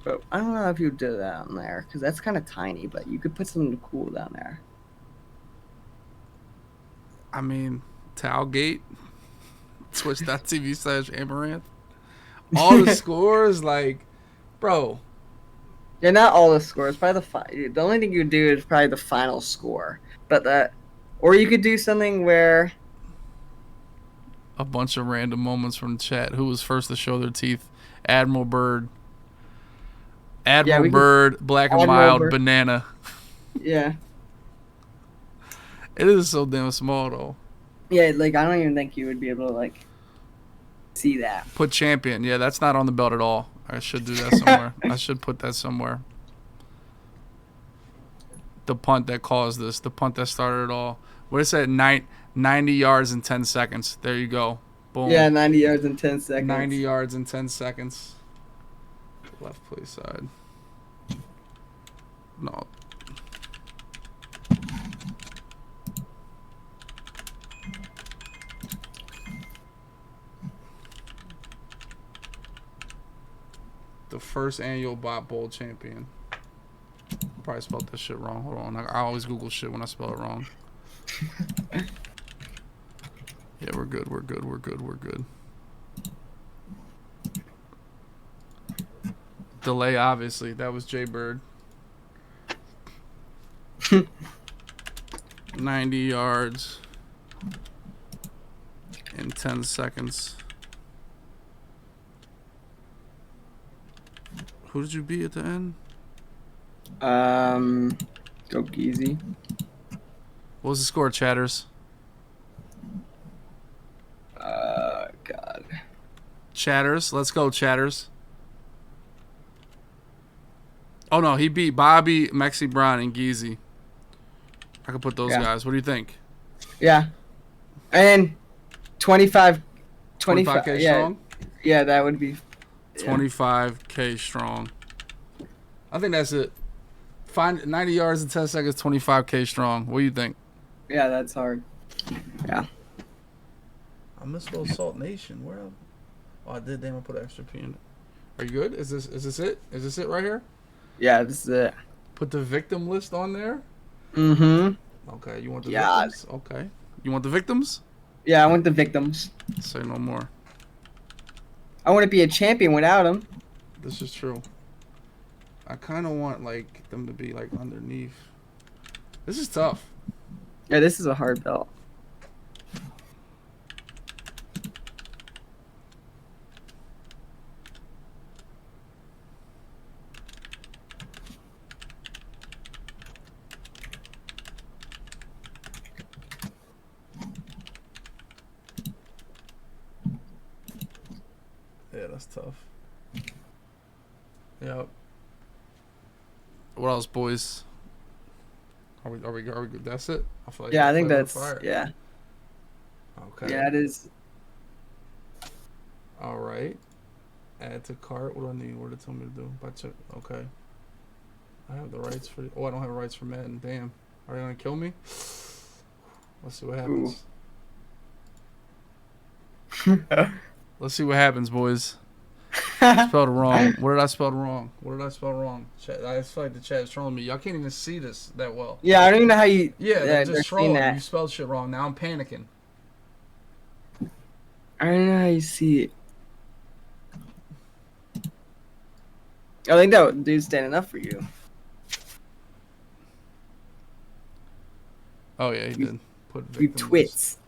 S2: But I don't know if you do that on there because that's kind of tiny. But you could put something cool down there.
S1: I mean, Tailgate, Twitch.tv/Amaranth. All the scores, like, bro.
S2: Yeah, not all the scores. Probably the only thing you would do is probably the final score. But or you could do something where
S1: a bunch of random moments from the chat. Who was first to show their teeth? Admiral Bird. Black and Mild, Bird. Banana.
S2: Yeah.
S1: It is so damn small though.
S2: Yeah, like I don't even think you would be able to like see that.
S1: Put champion. Yeah, that's not on the belt at all. I should do that somewhere. I should put that somewhere. The punt that caused this. The punt that started it all. What is that? 90 yards in 10 seconds. There you go. Boom.
S2: Yeah, 90 yards in 10 seconds.
S1: 90 yards in 10 seconds. Left play side. No. The first annual Bot Bowl champion. Probably spelled this shit wrong. Hold on. I always Google shit when I spell it wrong. Yeah, we're good. We're good. Delay, obviously. That was Jay Bird. 90 yards in 10 seconds. Who did you beat at the end?
S2: Go Geezy.
S1: What was the score, Chatters?
S2: God.
S1: Chatters. Let's go, Chatters. Oh, no. He beat Bobby, Mexi Brown, and Geezy. I could put those guys. What do you think?
S2: Yeah. And 25K
S1: strong?
S2: Yeah, that would be...
S1: 25K strong. I think that's it. Find 90 yards in 10 seconds, 25K strong. What do you think?
S2: Yeah, that's hard. Yeah.
S1: I misspelled Soltnation. Where? Oh, I did. Damn, I put an extra P in it. Are you good? Is this it? Is this it right here?
S2: Yeah, this is it.
S1: Put the victim list on there?
S2: Mm-hmm.
S1: Okay, you want the victims? Okay. You want the victims?
S2: Yeah, I want the victims.
S1: Say no more.
S2: I want to be a champion without them.
S1: This is true. I kind of want like them to be like underneath. This is tough.
S2: Yeah, this is a hard belt.
S1: Yeah, that's tough. Yep. What else, boys? Are we good? That's it? I feel like
S2: I think that's yeah.
S1: Okay.
S2: Yeah, it is.
S1: All right. Add to cart. What do I need? What did it tell me to do? Okay. I have the rights for. Oh, I don't have rights for Madden. Damn. Are they gonna kill me? Let's see what happens. Let's see what happens, boys. Spelled it wrong. What did I spell wrong? What did I spell wrong? Chat, I feel like the chat is trolling me. Y'all can't even see this that well.
S2: Yeah, I don't even know how you.
S1: Yeah, they're
S2: They're
S1: just
S2: seeing
S1: trolling. You
S2: that.
S1: spelled shit wrong. Now I'm panicking.
S2: I don't know how you see it. I think that dude's standing up for you.
S1: Oh yeah, he did. Put
S2: You
S1: victim
S2: twits.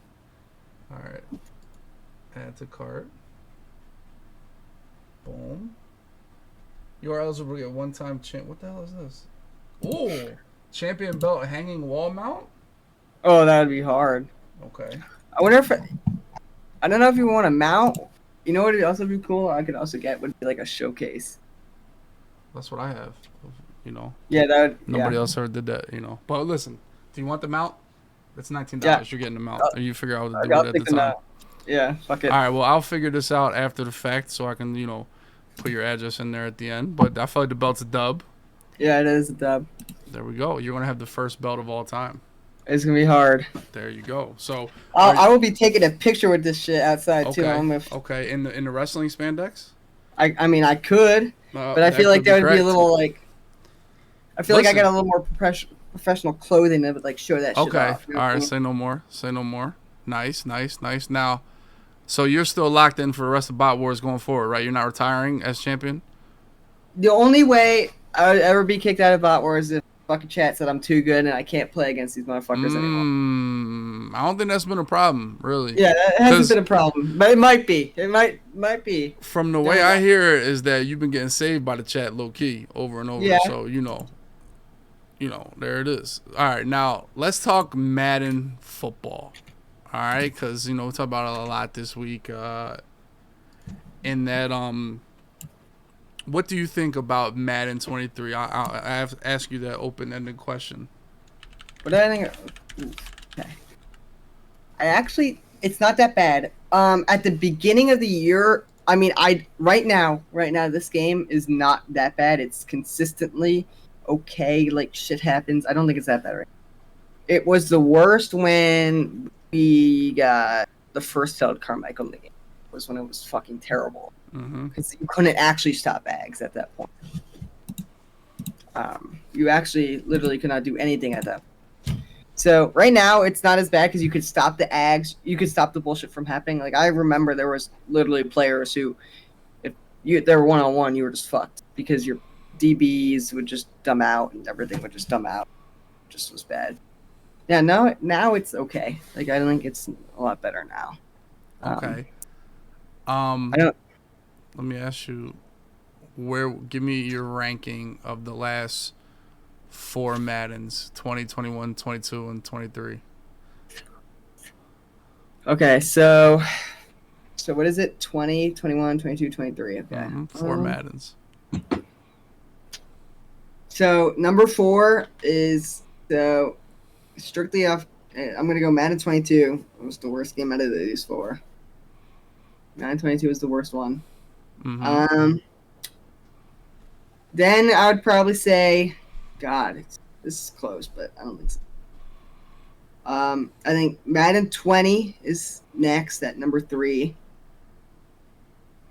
S1: All right. Add to cart. Boom. You are eligible to get one-time champ. What the hell is this? Ooh, champion belt hanging wall mount.
S2: Oh, that would be hard.
S1: Okay.
S2: I wonder if I don't know if you want to mount. You know what would also be cool? I could also get would be like a showcase.
S1: That's what I have. You know.
S2: Yeah, that would.
S1: Nobody
S2: Yeah.
S1: else ever did that. You know. But listen, do you want the mount? It's $19.
S2: Yeah.
S1: You're getting the mount. Or you figure out how to do
S2: I'll
S1: it at
S2: take
S1: the
S2: the
S1: time.
S2: mount. Yeah. Fuck it.
S1: All right. Well, I'll figure this out after the fact, so I can put your address in there at the end. But I feel like the belt's a dub.
S2: Yeah, it is a dub.
S1: There we go. You're gonna have the first belt of all time.
S2: It's gonna be hard.
S1: There you go. So
S2: I will be taking a picture with this shit outside too.
S1: okay. Okay. In the wrestling spandex.
S2: I mean, I could, but I feel like that would be a little like. I feel like I got a little more professional clothing that would like show that shit
S1: Okay.
S2: off. You know
S1: All
S2: what I
S1: right.
S2: mean?
S1: Say no more. Say no more. Nice. Nice. Nice. Now, so you're still locked in for the rest of Bot Wars going forward, right? You're not retiring as champion.
S2: The only way I would ever be kicked out of Bot Wars is if fucking chat said I'm too good and I can't play against these motherfuckers anymore.
S1: I don't think that's been a problem, really.
S2: Yeah, that hasn't been a problem, but it might be. It might be.
S1: From the way I hear it, is that you've been getting saved by the chat low key over and over.
S2: Yeah.
S1: So there it is. All right, now let's talk Madden football. All right, because we talk about it a lot this week. In that what do you think about Madden 23? I have to ask you that open-ended question.
S2: What do I think? Okay. It's not that bad. At the beginning of the year, I mean, right now, this game is not that bad. It's consistently okay. Like shit happens. I don't think it's that bad right now. It was the worst when we got the first failed Carmichael in the game. Was when it was fucking terrible. Because you couldn't actually stop bags at that point. You actually literally could not do anything at that point. So right now it's not as bad because you could stop the ags, you could stop the bullshit from happening. Like I remember there was literally players who, if they were 1-on-1, you were just fucked because your DBs would just dumb out and everything would just dumb out. It just was bad. Yeah, now it's okay. Like I think it's a lot better now.
S1: Okay.
S2: I don't.
S1: Let me ask you, give me your ranking of the last 4 Maddens, 20, 21, 22, and 23.
S2: Okay, so what is it? 20, 21, 22, 23. Okay.
S1: 4 Maddens.
S2: So number 4 is strictly off. I'm going to go Madden 22. It was the worst game out of these 4. Madden 22 was the worst one. Then I would probably say, God, this is close, but I don't think so. I think Madden 20 is next at number 3.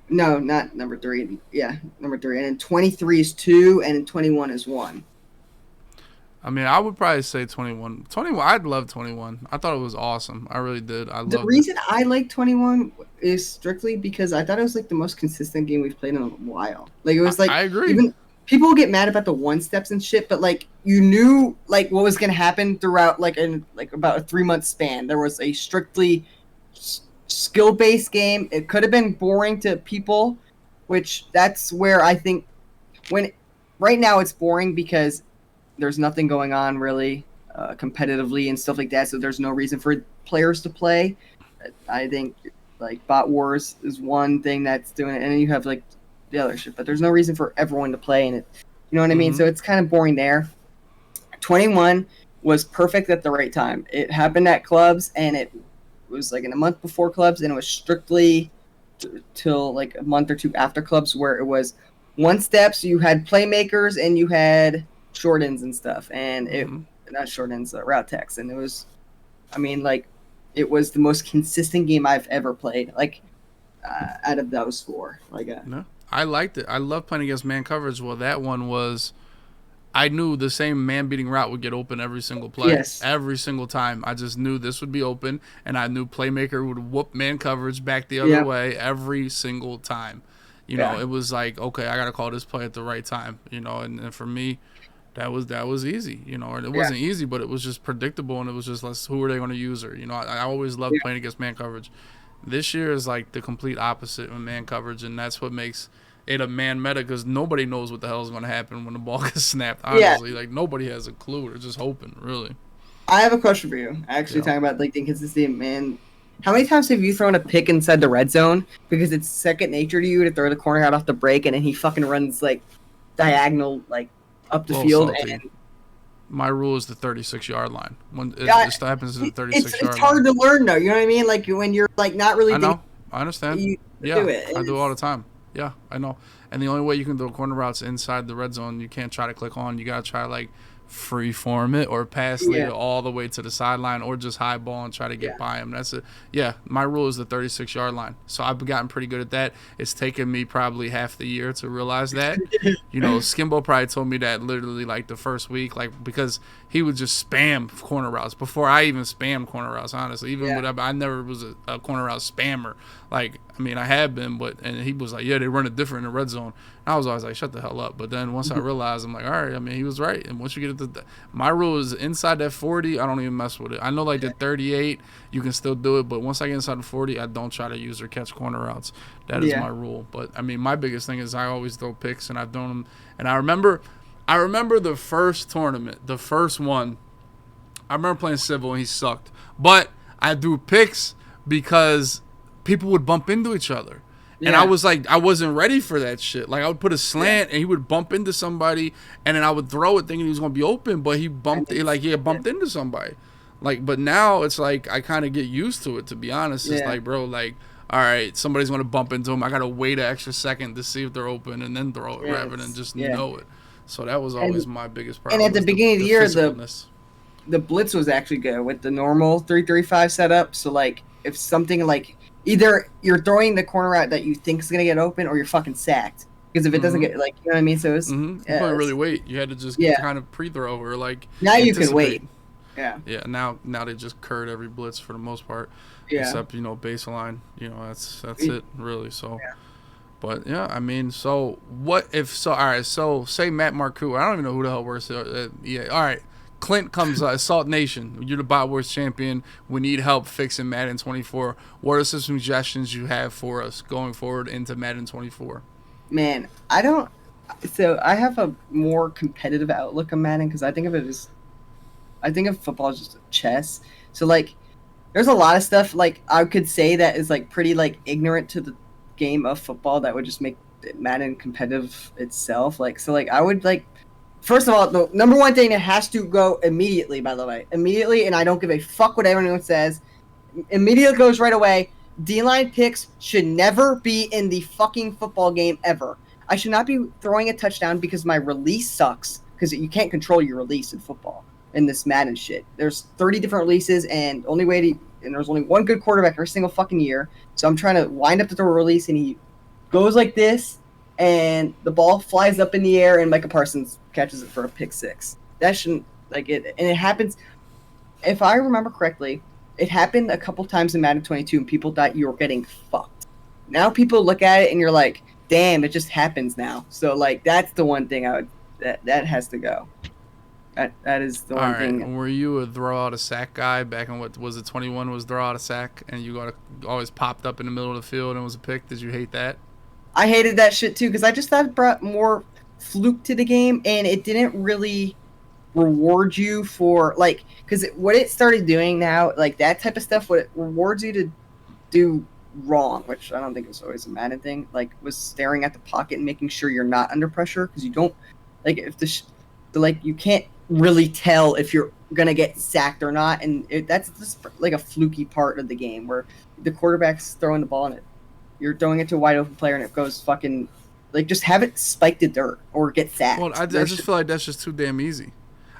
S2: No, not number 3. Yeah, number 3. And then 23 is 2, and then 21 is 1.
S1: I mean, I would probably say 21. 21, I'd love 21. I thought it was awesome. I really did. The reason
S2: I like 21 is strictly because I thought it was like the most consistent game we've played in a while. Like it was like
S1: I agree.
S2: Even people get mad about the 1-steps and shit, but like you knew like what was gonna happen throughout like in like about a 3-month span. There was a strictly skill-based game. It could have been boring to people, which that's where I think right now it's boring because there's nothing going on really competitively and stuff like that, so there's no reason for players to play. I think like Bot Wars is one thing that's doing it, and then you have like the other shit, but there's no reason for everyone to play in it. You know what I mean? So it's kind of boring there. 21 was perfect at the right time. It happened at clubs, and it was like in a month before clubs, and it was strictly till like a month or two after clubs, where it was 1-steps, you had playmakers, and you had short ends and stuff, and it not short ends, route text, and it was, I mean, like, it was the most consistent game I've ever played, like, out of those 4. Like,
S1: no, I liked it. I love playing against man coverage. Well, that one was, I knew the same man beating route would get open every single play.
S2: Yes.
S1: Every single time. I just knew this would be open, and I knew Playmaker would whoop man coverage back the other
S2: Yeah.
S1: way every single time. You know, it was like, okay, I got to call this play at the right time, you know, and for me, that was easy, you know, and it wasn't easy, but it was just predictable, and it was just, who are they going to use her? You know, I always loved playing against man coverage. This year is like the complete opposite of man coverage, and that's what makes it a man meta, because nobody knows what the hell is going to happen when the ball gets snapped. Honestly, like nobody has a clue. They're just hoping, really.
S2: I have a question for you. Actually, talking about like the inconsistency, man. How many times have you thrown a pick inside the red zone because it's second nature to you to throw the corner out off the break, and then he fucking runs like diagonal like up the field?
S1: Salty.
S2: And
S1: My rule is the 36-yard line. When it just happens to the 36-yard line.
S2: It's hard to learn though. You know what I mean? Like when you're like not really.
S1: I know. I understand.
S2: You
S1: Yeah,
S2: do it.
S1: I do it all the time. Yeah, I know. And the only way you can throw corner routes inside the red zone, you can't try to click on. You gotta try to like free form it or pass it all the way to the sideline, or just high ball and try to get by him. That's it. Yeah, my rule is the 36-yard line. So I've gotten pretty good at that. It's taken me probably half the year to realize that. You know, Skimbo probably told me that literally like the first week, like because he would just spam corner routes before I even spammed corner routes. Honestly, even with I never was a corner route spammer. Like, I mean, I have been, and he was like, yeah, they run it different in the red zone. And I was always like, shut the hell up. But then once I realized, I'm like, all right, I mean, he was right. And once you get to my rule is inside that 40, I don't even mess with it. I know like the 38, you can still do it. But once I get inside the 40, I don't try to use or catch corner routes. That is my rule. But, I mean, my biggest thing is I always throw picks, and I've thrown them. And I remember the first tournament, the first one. I remember playing Civil, and he sucked. But I threw picks because people would bump into each other. And I was like, I wasn't ready for that shit. Like, I would put a slant, and he would bump into somebody, and then I would throw it thinking he was going to be open, but he bumped into somebody. Like, but now it's like I kind of get used to it, to be honest. It's like, bro, like, all right, somebody's going to bump into him. I got to wait an extra second to see if they're open and then throw it rather than just know it. So that was always my biggest problem.
S2: And at the beginning of the year, the blitz was actually good with the normal 3-3-5 setup. So, like, if something like either you're throwing the corner route that you think is going to get open, or you're fucking sacked. Because if it doesn't get, like, you know what I mean? So it's...
S1: You couldn't really wait. You had to just kind of pre-throw or, like...
S2: Now you can wait. Yeah.
S1: Yeah, now they just curd every blitz for the most part. Yeah. Except, you know, baseline. You know, that's it, really. So... Yeah. But, yeah, I mean, so what if... So, all right, so say Matt Marcoux. I don't even know who the hell works there. Yeah, all right. Clint comes, Soltnation. You're the Bot Wars champion. We need help fixing Madden 24. What are some suggestions you have for us going forward into Madden 24?
S2: Man, I don't... So, I have a more competitive outlook on Madden because I think of it as... I think of football as just chess. So, like, there's a lot of stuff, like, I could say that is, like, pretty, like, ignorant to the game of football that would just make Madden competitive itself. Like, so, like, I would, like... First of all, the number one thing that has to go immediately, by the way. Immediately, and I don't give a fuck what anyone says. Immediately goes right away. D-line picks should never be in the fucking football game ever. I should not be throwing a touchdown because my release sucks. Because you can't control your release in football. In this Madden shit. There's 30 different releases, and there's only one good quarterback every single fucking year. So I'm trying to wind up the throw release, and he goes like this, and the ball flies up in the air, and Micah Parsons catches it for a pick six. That shouldn't, like, it, and it happens, if I remember correctly, it happened a couple times in Madden 22, and people thought you were getting fucked. Now people look at it, and you're like, damn, it just happens now. So, like, that's the one thing that has to go. That is the one thing.
S1: Were you a throw out a sack guy back in, what was it, 21 was throw out a sack, and you always popped up in the middle of the field and was a pick? Did you hate that?
S2: I hated that shit too, because I just thought it brought more fluke to the game, and it didn't really reward you for, like, because what it started doing now, like, that type of stuff, what it rewards you to do wrong, which I don't think is always a Madden thing, like, was staring at the pocket and making sure you're not under pressure, because you don't, like, if you can't really tell if you're gonna get sacked or not, and that's just like a fluky part of the game where the quarterback's throwing the ball and you're throwing it to a wide open player and it goes fucking, like, just have it spike the dirt or get sacked.
S1: Well, I just feel like that's just too damn easy.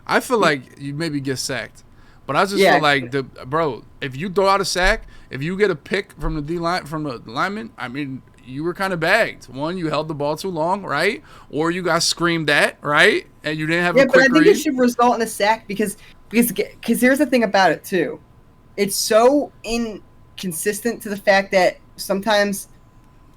S1: I feel like you maybe get sacked, but I just feel like bro, if you throw out a sack, if you get a pick from the D line from the lineman, I mean, you were kind of bagged. One, you held the ball too long, right? Or you got screamed at, right? And you didn't have a quick read.
S2: But I think it should result in a sack because here's the thing about it too. It's so inconsistent to the fact that sometimes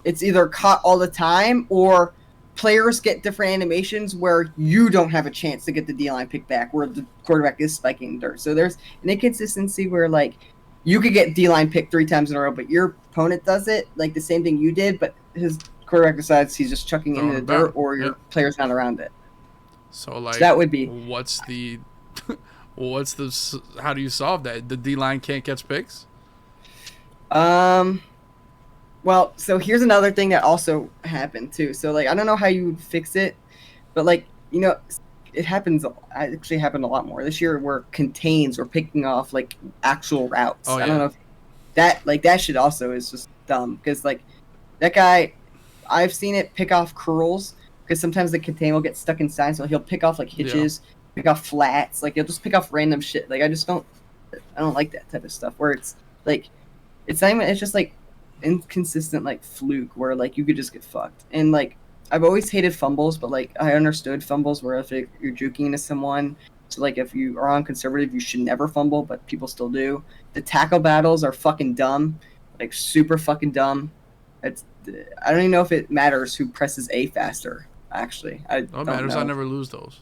S2: it's either caught all the time or players get different animations where you don't have a chance to get the D-line pick back where the quarterback is spiking dirt. So there's an inconsistency where, like, you could get D-line picked 3 times in a row, but your opponent does it, like the same thing you did, but his quarterback decides he's just chucking into the dirt or your player's not around it.
S1: So, like,
S2: that would be...
S1: how do you solve that? The D-line can't catch picks?
S2: Well, so here's another thing that also happened too. So, like, I don't know how you would fix it, but, like, you know, it actually happened a lot more this year where contains were picking off, like, actual routes.
S1: Oh, yeah.
S2: I don't know if that shit also is just dumb because, like, that guy, I've seen it pick off curls because sometimes the contain will get stuck inside, so he'll pick off, like, hitches, pick off flats, like, he'll just pick off random shit. Like, I don't like that type of stuff where it's, like, it's not even, it's just, like, inconsistent, like, fluke where, like, you could just get fucked. And, like, I've always hated fumbles, but, like, I understood fumbles where if you're juking into someone, so, like, if you are on conservative, you should never fumble, but people still do. The tackle battles are fucking dumb, like, super fucking dumb. I don't even know if it matters who presses A faster, actually. It
S1: matters. I never lose those.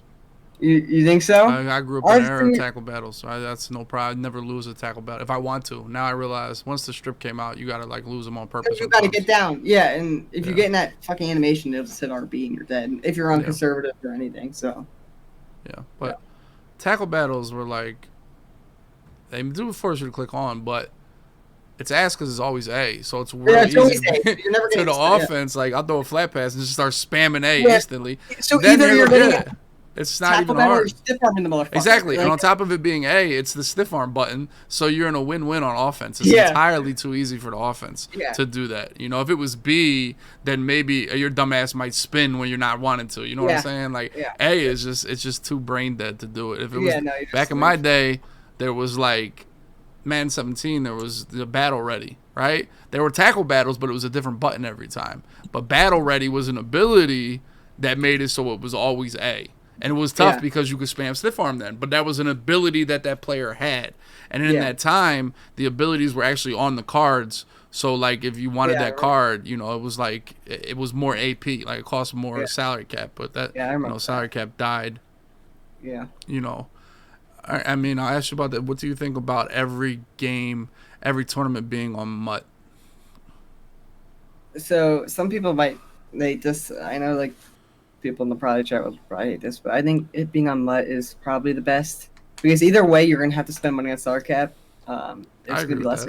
S2: You think so?
S1: I grew up in an era of tackle battles, so that's no problem. I never lose a tackle battle if I want to. Now I realize once the strip came out, you gotta, like, lose them on purpose.
S2: You gotta get down, and if you get in that fucking animation, it'll just hit RB and you're dead. If you're on conservative or anything, so.
S1: Yeah, but tackle battles were like they do force you to click on, but it's ass because it's always A, so it's really easy
S2: You're never
S1: to the offense. Like, I'll throw a flat pass and just start spamming A instantly.
S2: So
S1: then
S2: either you're getting
S1: it's not even hard.
S2: Stiff arm in the motherfucker.
S1: Exactly.
S2: Like,
S1: and on top of it being A, it's the stiff arm button, so you're in a win-win on offense. It's entirely too easy for the offense to do that. You know, if it was B, then maybe your dumbass might spin when you're not wanting to. You know what I'm saying? Like, A is just too brain dead to do it. If it was back in my day, there was, like, Madden 17, there was the battle ready, right? There were tackle battles, but it was a different button every time. But battle ready was an ability that made it so it was always A. And it was tough because you could spam stiff arm then. But that was an ability that player had. And in that time, the abilities were actually on the cards. So, like, if you wanted that card, you know, it was like, it was more AP. Like, it cost more salary cap. But that, salary cap died.
S2: Yeah.
S1: You know. I mean, I'll ask you about that. What do you think about every game, every tournament being on MUT?
S2: So, some people I know, like, people in the Prodigy chat will probably hate this, but I think it being on MUT is probably the best because either way you're gonna have to spend money on salary cap. It's gonna be less.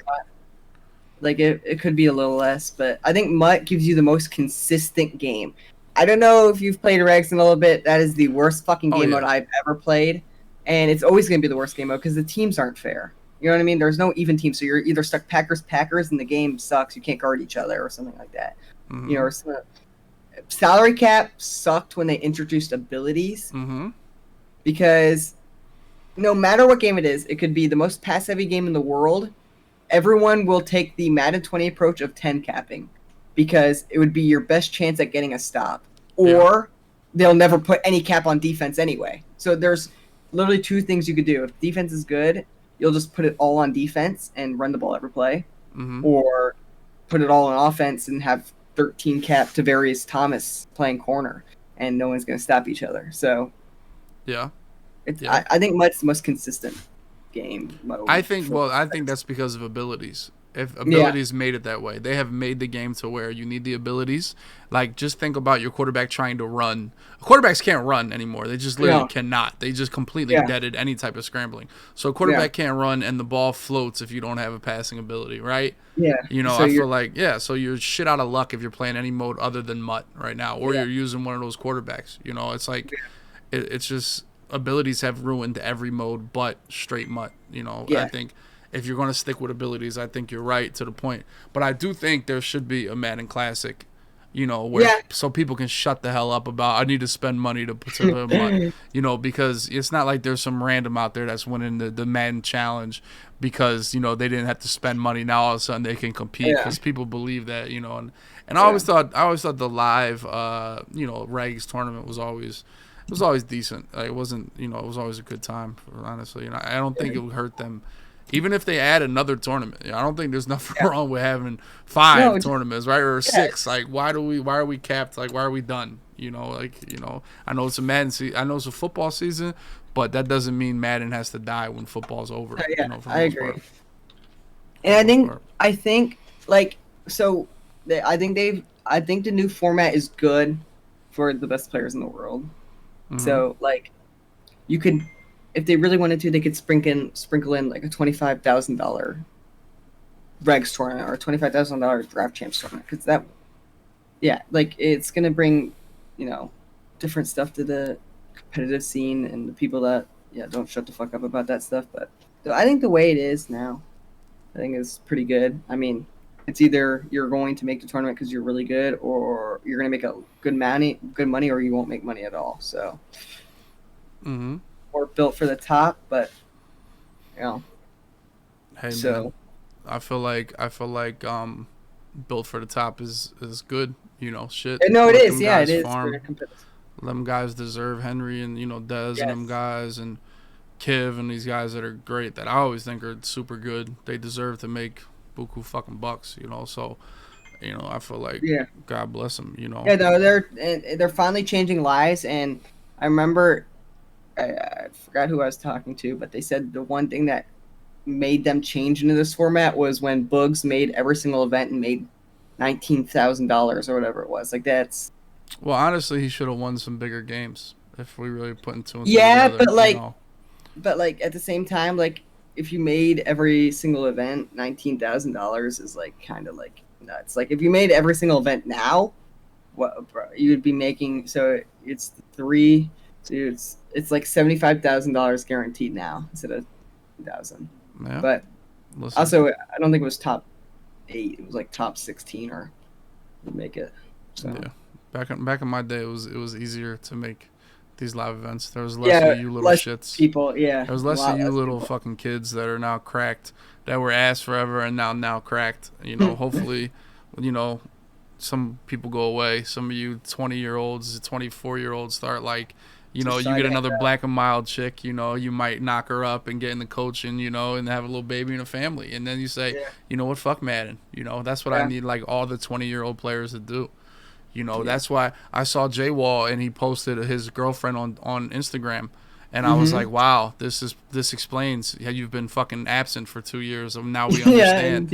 S2: Like it could be a little less, but I think MUT gives you the most consistent game. I don't know if you've played Regs in a little bit. That is the worst fucking game mode I've ever played, and it's always gonna be the worst game mode because the teams aren't fair. You know what I mean? There's no even team, so you're either stuck Packers, and the game sucks. You can't guard each other or something like that.
S1: Mm-hmm.
S2: You know, or something. Salary cap sucked when they introduced abilities because no matter what game it is, it could be the most pass-heavy game in the world. Everyone will take the Madden 20 approach of 10 capping because it would be your best chance at getting a stop. Or they'll never put any cap on defense anyway. So there's literally 2 things you could do. If defense is good, you'll just put it all on defense and run the ball every play. Or put it all on offense and have 13 cap to Various Thomas playing corner, and no one's going to stop each other. So, I think MUT's the most consistent game mode.
S1: I think that's because of abilities. If abilities made it that way, they have made the game to where you need the abilities. Like, just think about your quarterback trying to run. Quarterbacks can't run anymore. They just literally cannot. They just completely deaded any type of scrambling. So a quarterback can't run, and the ball floats if you don't have a passing ability, right?
S2: Yeah.
S1: You know, so I feel like, so you're shit out of luck if you're playing any mode other than MUT right now, or you're using one of those quarterbacks. You know, it's like, it's just, abilities have ruined every mode but straight MUT. You know, I think if you're going to stick with abilities, I think you're right to the point. But I do think there should be a Madden Classic so people can shut the hell up about I need to spend money to put to money, because it's not like there's some random out there that's winning the Madden challenge because they didn't have to spend money. Now all of a sudden they can compete because people believe that, and I always thought the live regs tournament was always decent. Like, it wasn't, it was always a good time, honestly. And I don't think it would hurt them. Even if they add another tournament, I don't think there's nothing wrong with having 5 tournaments, right, or 6. Like, why are we capped? Like, why are we done? I know it's a Madden I know it's a football season, but that doesn't mean Madden has to die when football's over.
S2: I agree. Part. And I think like so, I think the new format is good for the best players in the world. Mm-hmm. So like, you could. If they really wanted to, they could sprinkle in like a $25,000 regs tournament or a $25,000 draft champs tournament, because like it's gonna bring, different stuff to the competitive scene and the people that don't shut the fuck up about that stuff. But I think the way it is now, I think is pretty good. I mean, it's either you're going to make the tournament because you're really good, or you're gonna make a good money, or you won't make money at all. So.
S1: Mm-hmm.
S2: Or built for the top, but
S1: Hey, man, I feel like built for the top is good. Shit.
S2: No, it is. Yeah, it is.
S1: Them guys deserve Henry and Dez and them guys and Kiv and these guys that are great that I always think are super good. They deserve to make buku fucking bucks. So. I feel like God bless them.
S2: Yeah, no, they're finally changing lives, and I remember. I forgot who I was talking to, but they said the one thing that made them change into this format was when Boogs made every single event and made $19,000 or whatever it was. Like, that's.
S1: Well, honestly, he should have won some bigger games if we really put into it.
S2: Yeah, together, but like at the same time, like if you made every single event, $19,000 is like kind of like nuts. Like if you made every single event now, what bro, you would be making? So it's 3. Dude, it's like $75,000 guaranteed now instead of $1,000.
S1: Yeah.
S2: But also, I don't think it was top 8. It was like top 16 or make it. So.
S1: Yeah. Back in my day, it was easier to make these live events. There was less of you little shits.
S2: People, yeah.
S1: There was less of you little fucking kids that are now cracked, that were ass forever and now cracked. Hopefully, some people go away. Some of you 20-year-olds, 24-year-olds start like. You get another black and mild chick, you might knock her up and get in the coaching, and have a little baby and a family. And then you say, you know what, fuck Madden. That's what I need like all the 20-year-old players to do. That's why I saw Jay Wall and he posted his girlfriend on Instagram. And I was like, wow, this explains how you've been fucking absent for 2 years. And now we understand.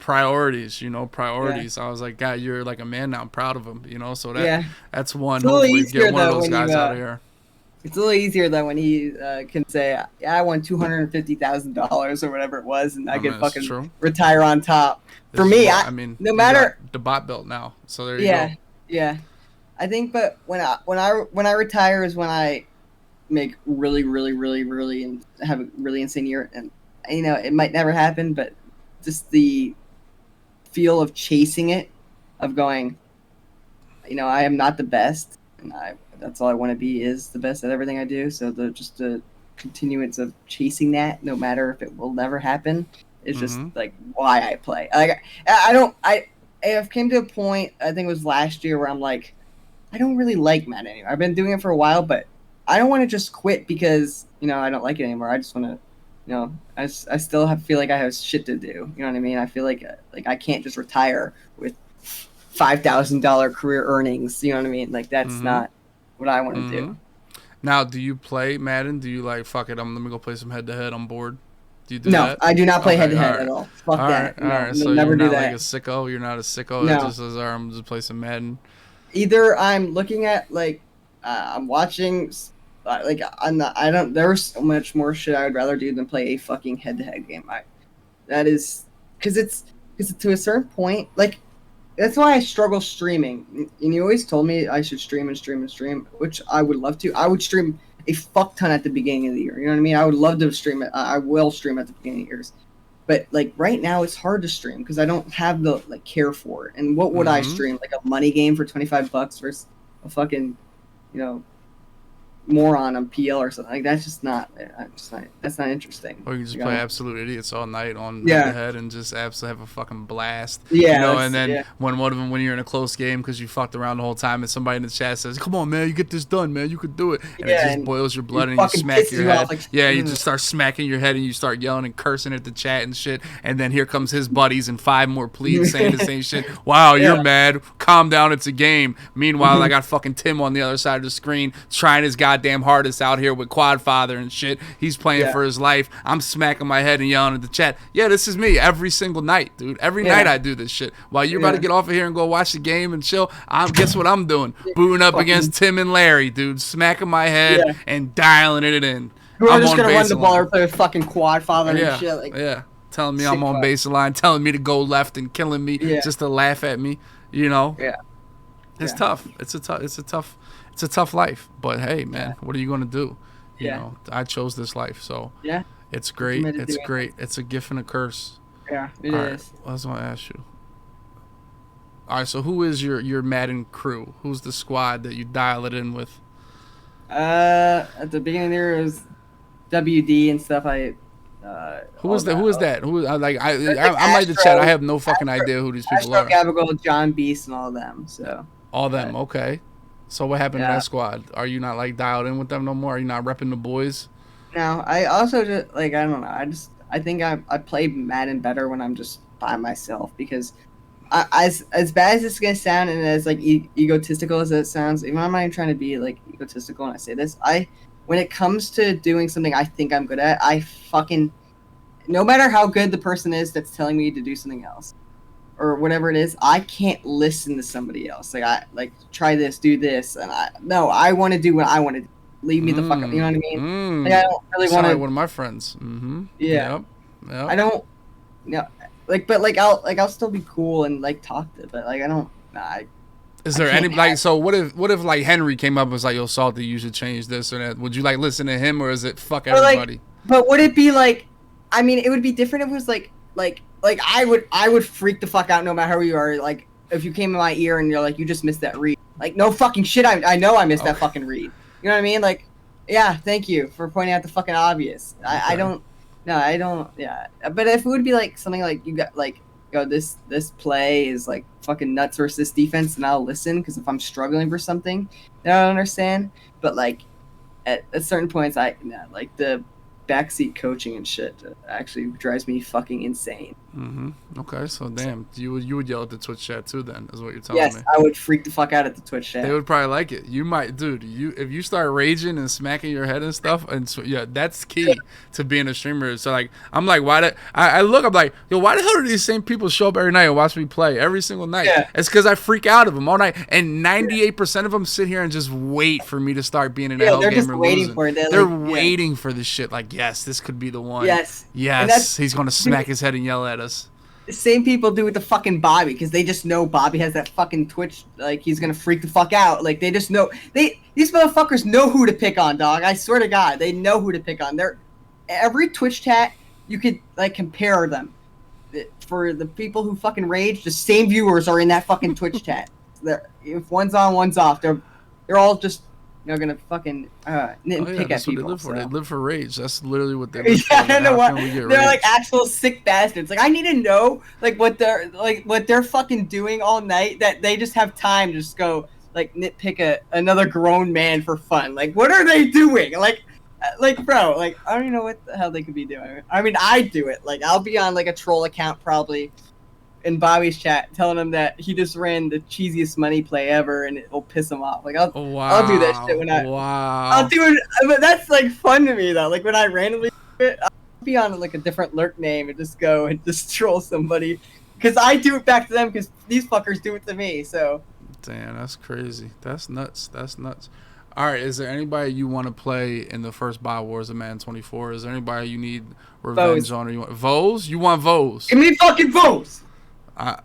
S1: Priorities, priorities. I was like, God, you're like a man now. I'm proud of him, So that's one. Hopefully get one of those guys out of here.
S2: It's a little easier though when he can say, I won $250,000 or whatever it was, and I can fucking retire on top. For me, no matter
S1: the bot belt now. So there you go.
S2: Yeah. I think, but when I retire is when I make really, really, really, really, and have a really insane year. And, it might never happen, but just the feel of chasing it, of going, I am not the best, and that's all I want to be, is the best at everything I do. So the continuance of chasing that, no matter if it will never happen, is just like why I play. Like I've came to a point, I think it was last year, where I'm like, I don't really like Madden anymore. I've been doing it for a while, but I don't want to just quit because, I don't like it anymore. I just want to, I still feel like I have shit to do. You know what I mean? I feel like I can't just retire with $5,000 career earnings. You know what I mean? Like, that's not what I want to do.
S1: Now, do you play Madden? Do you like, fuck it, let me go play some head-to-head on board? Do you do that?
S2: No, I do not play head-to-head at all. Fuck that.
S1: All right. So
S2: never
S1: you're not
S2: do that.
S1: Like a sicko? You're not a sicko
S2: No.
S1: that just says, all right, I'm just play some Madden?
S2: Either I'm looking at, like, I'm watching... there's so much more shit I would rather do than play a fucking head-to-head game. Because to a certain point, like, that's why I struggle streaming. And you always told me I should stream, which I would love to. I would stream a fuck ton at the beginning of the year. You know what I mean? I would love to stream it. I will stream at the beginning of years. But like right now, it's hard to stream because I don't have the like care for it. And what would I stream? Like a money game for $25 versus a fucking, you know, moron on PL or something. Like that's just not. That's not interesting.
S1: Or you just play absolute idiots all night on
S2: Yeah.
S1: head and just absolutely have a fucking blast.
S2: Yeah,
S1: you know. And then when one of them, when you're in a close game because you fucked around the whole time, and somebody in the chat says, "Come on, man, you get this done, man. You could do it," and it just boils your blood and you smack your head. Like, you just start smacking your head and you start yelling and cursing at the chat and shit. And then here comes his buddies and 5 more pleads saying the same shit. Wow, you're mad. Calm down. It's a game. Meanwhile, I got fucking Tim on the other side of the screen trying his goddamn hardest out here with Quadfather and shit. He's playing for his life. I'm smacking my head and yelling at the chat. Yeah, this is me every single night, dude. Every night I do this shit. While you're about to get off of here and go watch the game and chill, guess what I'm doing? Booting up against Tim and Larry, dude. Smacking my head and dialing it in.
S2: I'm just gonna run the ball or play with fucking Quadfather and shit. Like,
S1: telling me I'm on baseline, telling me to go left and killing me just to laugh at me. You know. It's tough. It's a tough life. But hey, man, what are you gonna do? You know, I chose this life, so it's great. It's great. It's a gift and a curse.
S2: Yeah, it is.
S1: I was gonna ask you. All right, so who is your Madden crew? Who's the squad that you dial it in with?
S2: At the beginning there was WD and stuff.
S1: Who is that? Who is that? Who I'm like the chat. I have no fucking idea who these people are.
S2: Gabriel, John Beast, and all them. So
S1: all them, okay. So what happened to that squad? Are you not like dialed in with them no more? Are you not repping the boys?
S2: No, I also just like I don't know. I think I play Madden better when I'm just by myself because as bad as it's gonna sound and as like egotistical as it sounds, even I'm not even trying to be like egotistical when I say this. When it comes to doing something I think I'm good at, I fucking no matter how good the person is that's telling me to do something else or whatever it is, I can't listen to somebody else. Like try this, do this, and I want to do what I want to do. Leave me the fuck up. You know what I mean? Like I don't really want to.
S1: One of my friends.
S2: Yeah. Yep. I don't. But I'll still be cool and like talk to, but like I don't.
S1: Is there any like so? What if like Henry came up and was like, "Yo, Salty, you should change this or that"? Would you like listen to him or is it fuck everybody?
S2: But would it be like? I mean, it would be different if it was like I would freak the fuck out no matter who you are. Like if you came in my ear and you're like, you just missed that read. Like no fucking shit. I know I missed that fucking read. You know what I mean? Like, yeah, thank you for pointing out the fucking obvious. Okay. I don't. Yeah. But if it would be like something like you got like. This play is like fucking nuts versus this defense, and I'll listen because if I'm struggling for something, then I don't understand. But like at certain points, like the backseat coaching and shit actually drives me fucking insane.
S1: Okay, so damn, you would yell at the Twitch chat too then, is what you're telling me.
S2: Yes, I would freak the fuck out at the Twitch chat.
S1: They would probably like it. You might, dude, if you start raging and smacking your head and stuff, and so, that's key to being a streamer. So like, I'm like, I'm like, yo, why the hell do these same people show up every night and watch me play every single night? Yeah. It's because I freak out of them all night, and 98% of them sit here and just wait for me to start being in a hell game. They're just waiting for it. They're waiting for this shit. Like, yes, this could be the one. Yes, he's gonna smack his head and yell at us.
S2: The same people do with the fucking Bobby because they just know Bobby has that fucking Twitch. Like he's gonna freak the fuck out. Like they just know these motherfuckers know who to pick on, dog. I swear to God, they know who to pick on. Every Twitch chat you could like compare them. For the people who fucking rage, the same viewers are in that fucking Twitch chat. If one's on, one's off. They're all just gonna fucking nitpick at people.
S1: They live for. They live for rage. That's literally what they live for.
S2: I don't know what they're like. Actual sick bastards. Like I need to know like what they're fucking doing all night that they just have time to just go like nitpick another grown man for fun. Like what are they doing? Like bro. Like I don't even know what the hell they could be doing. I mean I do it. Like I'll be on like a troll account probably. In Bobby's chat, telling him that he just ran the cheesiest money play ever, and it'll piss him off. Like I'll do that shit when I'll do it. But that's like fun to me though. Like when I randomly do it, I'll be on like a different lurk name and just go and just troll somebody, because I do it back to them because these fuckers do it to me. So.
S1: Damn, that's crazy. That's nuts. All right, is there anybody you want to play in the first Bot Wars of Madden 24? Is there anybody you need revenge on? Or you want Vose? You want Vose?
S2: Give me fucking Vose.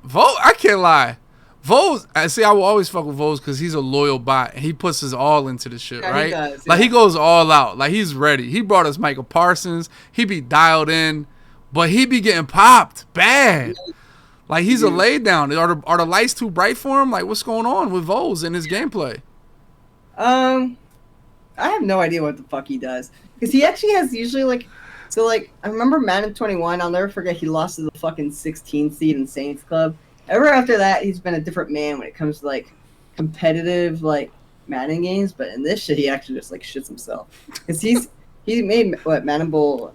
S1: Vose, I can't lie. Vose, I will always fuck with Vose because he's a loyal bot and he puts his all into the shit, right? He does, Like he goes all out. Like he's ready. He brought us Michael Parsons. He be dialed in. but he be getting popped bad. Like, he's a lay down. Are the lights too bright for him? Like, what's going on with Vos in his gameplay?
S2: I have no idea what the fuck he does. Because he actually has usually, like... So, like, I remember Madden 21. I'll never forget he lost to the fucking 16 seed in Saints Club. Ever after that, he's been a different man when it comes to, like, competitive, like, Madden games. But in this shit, he actually just, like, shits himself. Because he made, what, Madden Bowl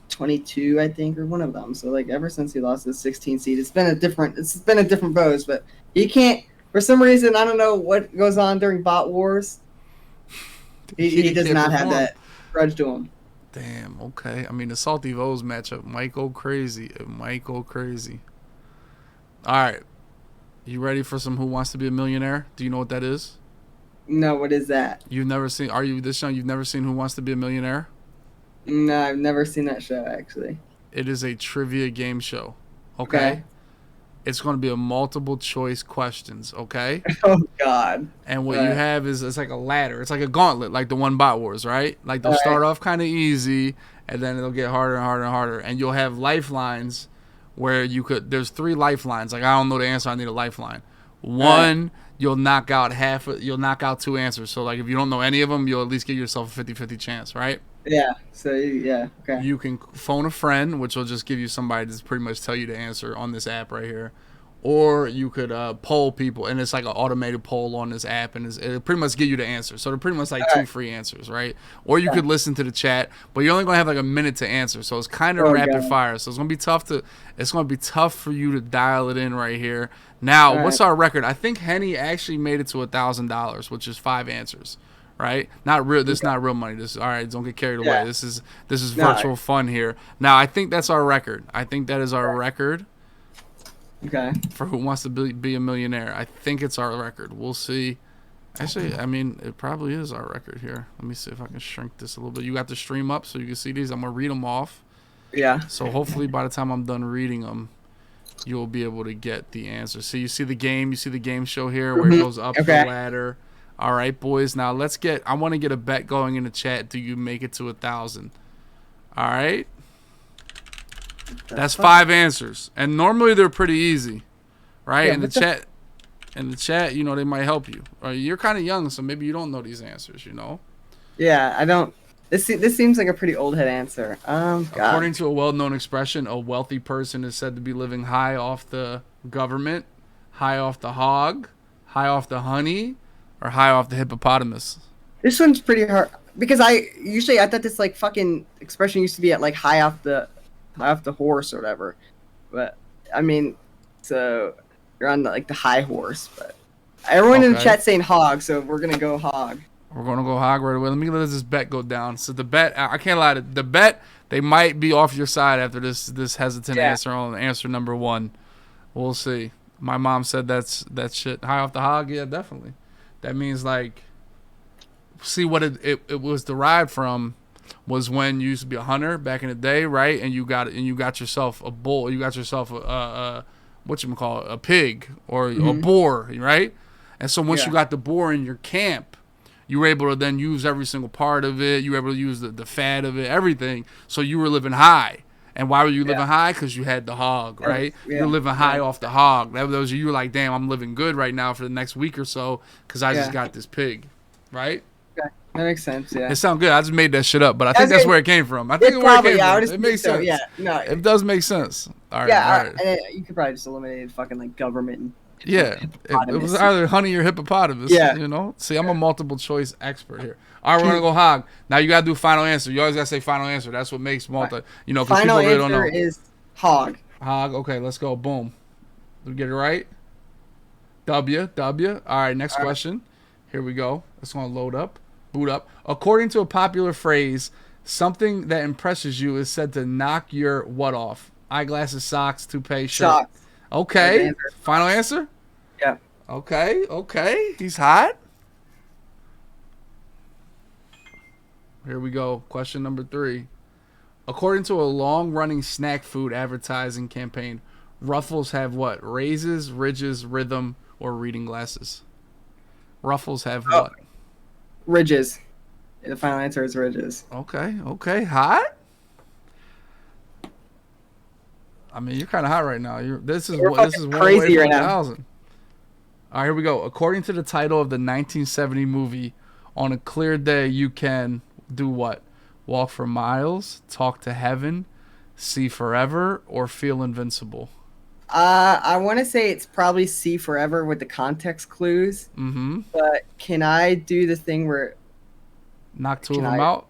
S2: 22, I think, or one of them. So, like, ever since he lost the 16 seed, it's been a different Vos. But he can't... For some reason, I don't know what goes on during bot wars. He does not have that grudge to him.
S1: Damn, okay. I mean, the Salty Vos matchup might go crazy. It might go crazy. All right. You ready for some Who Wants to Be a Millionaire? Do you know what that is?
S2: No, what is that?
S1: You've never seen... Are you this young? You've never seen Who Wants to Be a Millionaire?
S2: No, I've never seen that show, actually.
S1: It is a trivia game show. Okay? It's going to be a multiple choice questions, okay?
S2: Oh, God.
S1: And what you have is, it's like a ladder. It's like a gauntlet, like the one Bot Wars, right? Like, they'll start off kind of easy, and then it'll get harder and harder and harder. And you'll have lifelines where you could... There's 3 lifelines. Like, I don't know the answer. I need a lifeline. One, you'll knock out you'll knock out 2 answers. So, like, if you don't know any of them, you'll at least give yourself a 50-50 chance, right?
S2: Yeah. So, yeah. Okay.
S1: You can phone a friend, which will just give you somebody to pretty much tell you the answer on this app right here. Or you could poll people, and it's like an automated poll on this app, and it'll pretty much give you the answer. So they're pretty much like 2 free answers, right? Or you could listen to the chat, but you're only gonna have like a minute to answer. So it's kind of rapid fire. So it's gonna be tough for you to dial it in right here. Now, what's our record? I think Henny actually made it to $1,000, which is 5 answers. Right? Not real. This is not real money. This all right. Don't get carried away. This is virtual fun here. Now, I think that's our record. I think that is our record.
S2: Okay.
S1: For Who Wants to Be a Millionaire. I think it's our record. We'll see. Actually, I mean, it probably is our record here. Let me see if I can shrink this a little bit. You got the stream up so you can see these. I'm gonna read them off.
S2: Yeah.
S1: So hopefully by the time I'm done reading them, you'll be able to get the answer. So you see the game. You see the game show here where it goes up the ladder. All right, boys. Now I want to get a bet going in the chat. Do you make it to 1,000? All right. That's 5 answers, and normally they're pretty easy, right?
S2: Yeah,
S1: in the chat, you know, they might help you. Or you're kind of young, so maybe you don't know these answers. You know.
S2: Yeah, I don't. This seems like a pretty old head answer. God.
S1: According to a well-known expression, a wealthy person is said to be living high off the government, high off the hog, high off the honey, or high off the hippopotamus.
S2: This one's pretty hard because I thought this like fucking expression used to be at like high off the horse or whatever, but I mean, so you're on the high horse, but everyone in the chat saying hog, so we're gonna go hog.
S1: We're gonna go hog right away. Let me let this bet go down. So the bet, I can't lie to the bet. They might be off your side after this hesitant answer on answer number 1. We'll see. My mom said that shit high off the hog. Yeah, definitely. That means like, see what it was derived from. Was when you used to be a hunter back in the day, right? And you got yourself a bull. You got yourself a a pig or a boar, right? And so once you got the boar in your camp, you were able to then use every single part of it. You were able to use the fat of it, everything. So you were living high. And why were you living high? Because you had the hog, right? You're living high off the hog. That was you were like, damn, I'm living good right now for the next week or so because I just got this pig, right?
S2: That makes sense, yeah.
S1: It sounds good. I just made that shit up, but I think that's where it came from. I think it's where it came from. It makes sense.
S2: Yeah, no.
S1: It does make sense. All right.
S2: Yeah,
S1: all right.
S2: And you could probably just eliminate fucking like government. And
S1: it was either honey or hippopotamus.
S2: Yeah.
S1: You know? See, I'm a multiple choice expert here. All right, we're going to go hog. Now you got to do final answer. You always got to say final answer. That's what makes because people really don't know.
S2: Final answer is hog.
S1: Hog. Okay, let's go. Boom. Did we get it right? W. All right, next question. Here we go. It's going to load up. Boot up. According to a popular phrase, something that impresses you is said to knock your what off? Eyeglasses, socks, toupee, shirt.
S2: Socks.
S1: Okay. Final answer?
S2: Yeah.
S1: Okay. He's hot. Here we go. Question number 3. According to a long-running snack food advertising campaign, Ruffles have what? Raises, ridges, rhythm, or reading glasses? Ruffles have what?
S2: Ridges. The final answer is ridges.
S1: Okay. Hot. I mean, you're kind of hot right now. This is
S2: We're
S1: what this is
S2: fucking
S1: one away
S2: crazy
S1: from
S2: right now.
S1: 1,000. All right, here we go. According to the title of the 1970 movie, on a clear day you can do what? Walk for miles, talk to heaven, see forever, or feel invincible.
S2: I want to say it's probably see forever with the context clues.
S1: Mm-hmm.
S2: But can I do the thing where?
S1: Knock two of
S2: Can
S1: them
S2: I-
S1: out.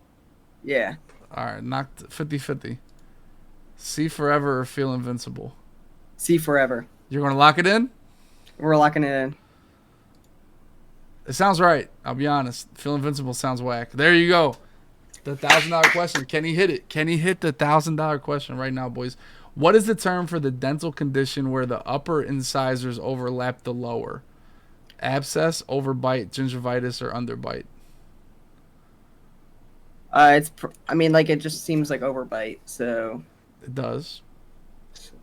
S2: Yeah.
S1: All right, knocked 50-50. See forever or feel invincible.
S2: See forever.
S1: You're gonna lock it in?
S2: We're locking it in.
S1: It sounds right. I'll be honest. Feel invincible sounds whack. There you go. The $1,000 question. Can he hit it? Can he hit the $1,000 question right now, boys? What is the term for the dental condition where the upper incisors overlap the lower? Abscess, overbite, gingivitis, or underbite?
S2: I mean, like, it just seems like overbite. So.
S1: It does.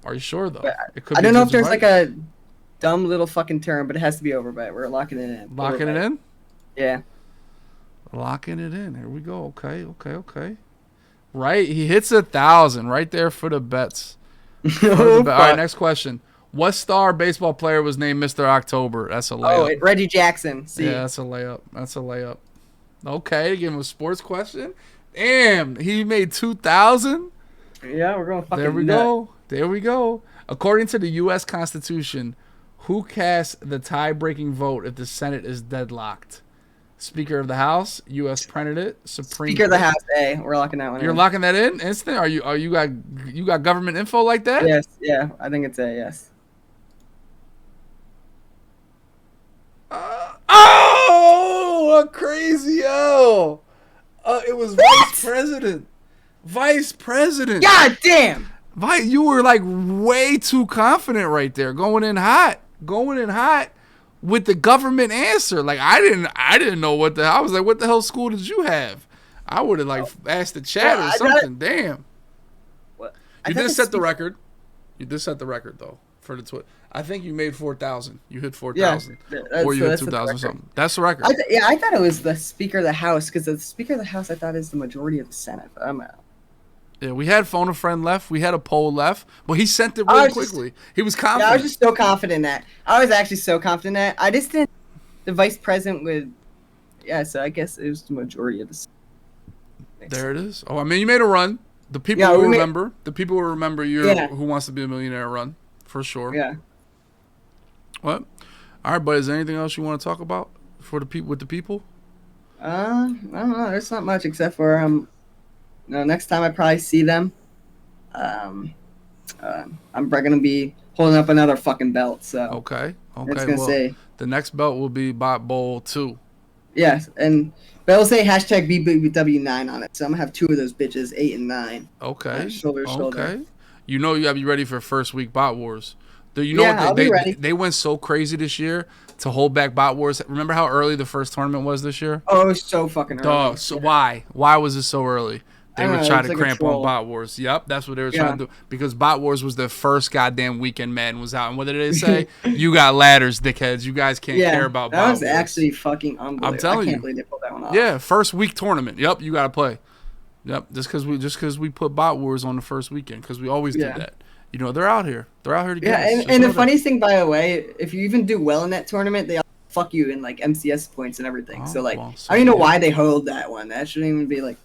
S1: Are you sure though?
S2: But
S1: It could
S2: I
S1: be
S2: don't know if there's like
S1: gingivitis.
S2: a dumb little fucking term, but it has to be overbite. We're locking it in.
S1: Locking it
S2: Overbite.
S1: in?
S2: Yeah.
S1: Locking it in. Here we go. Okay. Right, he hits 1,000 right there for the bets. For the bet. All right, next question. What star baseball player was named Mr. October? That's a layup.
S2: Reggie Jackson. See.
S1: Yeah, that's a layup. Okay, give him a sports question. Damn, he made 2,000.
S2: Yeah, we're going fucking
S1: There we go. According to the U.S. Constitution, who casts the tie-breaking vote if the Senate is deadlocked? Speaker of the House, U.S. President, Supreme.
S2: Speaker of the House. We're locking that one
S1: You're
S2: in.
S1: locking that in instant? Are you got government info like that?
S2: Yes. Yeah. I think it's a yes.
S1: Oh, a crazy L. It was Vice President.
S2: God damn.
S1: You were like way too confident right there, going in hot with the government answer. Like I didn't know what I was like, what the hell school did you have? I would have like asked the chat or something. Damn. You did set the record. You did set the record though for the Twitter. I think you made 4,000. You hit 4,000, or you hit 2,000 something. That's the record.
S2: I thought it was the Speaker of the House because the Speaker of the House I thought is the majority of the Senate. But I'm out.
S1: Yeah, we had phone a friend left. We had a poll left, but he sent it really quickly. He was confident.
S2: Yeah, I was just so confident that. I was actually so confident that. I just didn't. The vice president would. Yeah, so I guess it was the majority of the Senate.
S1: There it is. Oh, I mean, you made a run. The people will remember. The people will remember your Who Wants to Be a Millionaire run for sure.
S2: Yeah.
S1: What? All right, but is there anything else you want to talk about for the people with the people?
S2: I don't know. There's not much except for next time I probably see them, I'm probably gonna be holding up another fucking belt. So
S1: okay.
S2: It's gonna say
S1: the next belt will be Bot Bowl 2.
S2: Yes, but it'll say hashtag BBW9 on it. So I'm gonna have two of those bitches, 8 and 9.
S1: Okay.
S2: Shoulder to shoulder.
S1: You know you gotta be ready for first week Bot Wars.
S2: I'll be ready.
S1: They went so crazy this year to hold back Bot Wars. Remember how early the first tournament was this year?
S2: Oh, it was so fucking early.
S1: Dog. So why? Why was it so early? They were trying to cramp on Bot Wars. Yep, that's what they were trying to do. Because Bot Wars was the first goddamn weekend Madden was out. And what did they say? You got ladders, dickheads. You guys can't care about Bot Wars.
S2: That was actually fucking unbelievable.
S1: I'm telling you.
S2: I can't believe they pulled that one off.
S1: Yeah, first week tournament. Yep, you got to play. Yep, just because we put Bot Wars on the first weekend because we always did that. You know, they're out here. They're out here to get us.
S2: And the funniest thing, by the way, if you even do well in that tournament, they all fuck you in like MCS points and everything. I don't even know why they hold that one. That shouldn't even be like.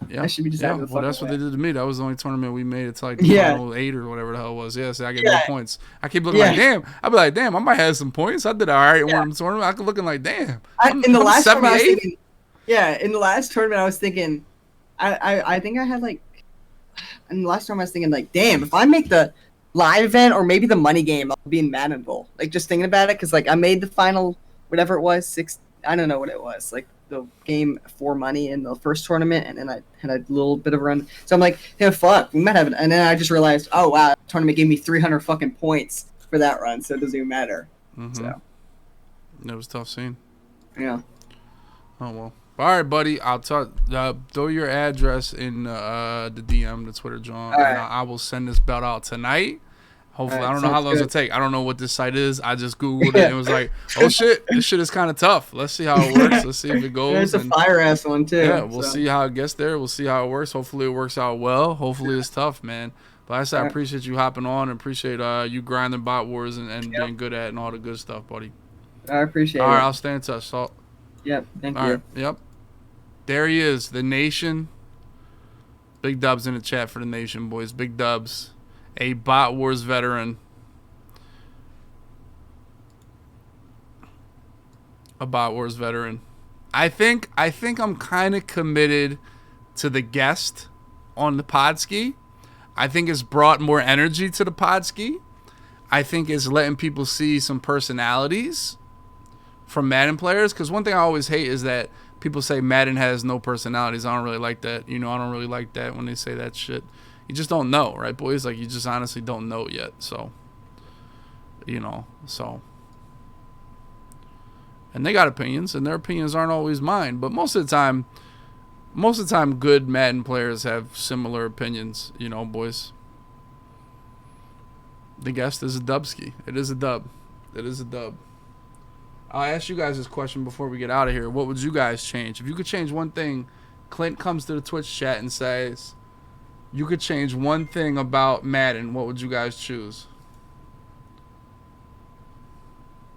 S1: Yeah,
S2: that should be just out of the
S1: that's what they did to me. That was the only tournament we made it to like final 8 or whatever the hell it was. Yeah, so I get no points. I keep looking like, damn. I'd be like, damn, I might have some points. I did all right in one of the tournament. I could looking like, damn.
S2: In the last tournament, I was thinking, in the last tournament, I was thinking, I think I had like, in the last tournament, I was thinking like, damn, if I make the live event or maybe the money game, I'll be in Madden Bowl. Like just thinking about it, because like I made the final, whatever it was, 6. I don't know what it was, like the game for money in the first tournament, and then I had a little bit of a run. So I'm like, yeah, fuck, we might have it. And then I just realized, oh wow, the tournament gave me 300 fucking points for that run, so it doesn't even matter.
S1: Mm-hmm.
S2: So
S1: it was a tough scene.
S2: Yeah.
S1: Oh well. All right, buddy. I'll talk. Throw your address in the DM, the Twitter, John, and I will send this belt out tonight. Hopefully, I don't know how long it'll take. I don't know what this site is. I just Googled it and it was like, oh shit, this shit is kind of tough. Let's see how it works. Let's see if it goes.
S2: There's a fire ass one too.
S1: Yeah, we'll see how it gets there. We'll see how it works. Hopefully, it works out well. Hopefully, it's tough, man. But I said I
S2: All right.
S1: appreciate you hopping on and appreciate you grinding bot wars and
S2: Yep.
S1: being good at it and all the good stuff, buddy.
S2: I appreciate
S1: All right,
S2: it.
S1: I'll stay in touch, Salt.
S2: Yep. Thank
S1: All right,
S2: you.
S1: yep. There he is, the Nation. Big dubs in the chat for the Nation, boys. Big dubs. A bot wars veteran. A bot wars veteran. I think I'm kind of committed to the guest on the Podski. I think it's brought more energy to the Podski. I think it's letting people see some personalities from Madden players. Because one thing I always hate is that people say Madden has no personalities. I don't really like that. I don't really like that when they say that shit. You just don't know, right, boys? Like, you just honestly don't know yet. So, And they got opinions, and their opinions aren't always mine. But most of the time, good Madden players have similar opinions, boys. The guest is a dubski. It is a dub. I'll ask you guys this question before we get out of here. What would you guys change? If you could change one thing, Clint comes to the Twitch chat and says, you could change one thing about Madden, what would you guys choose?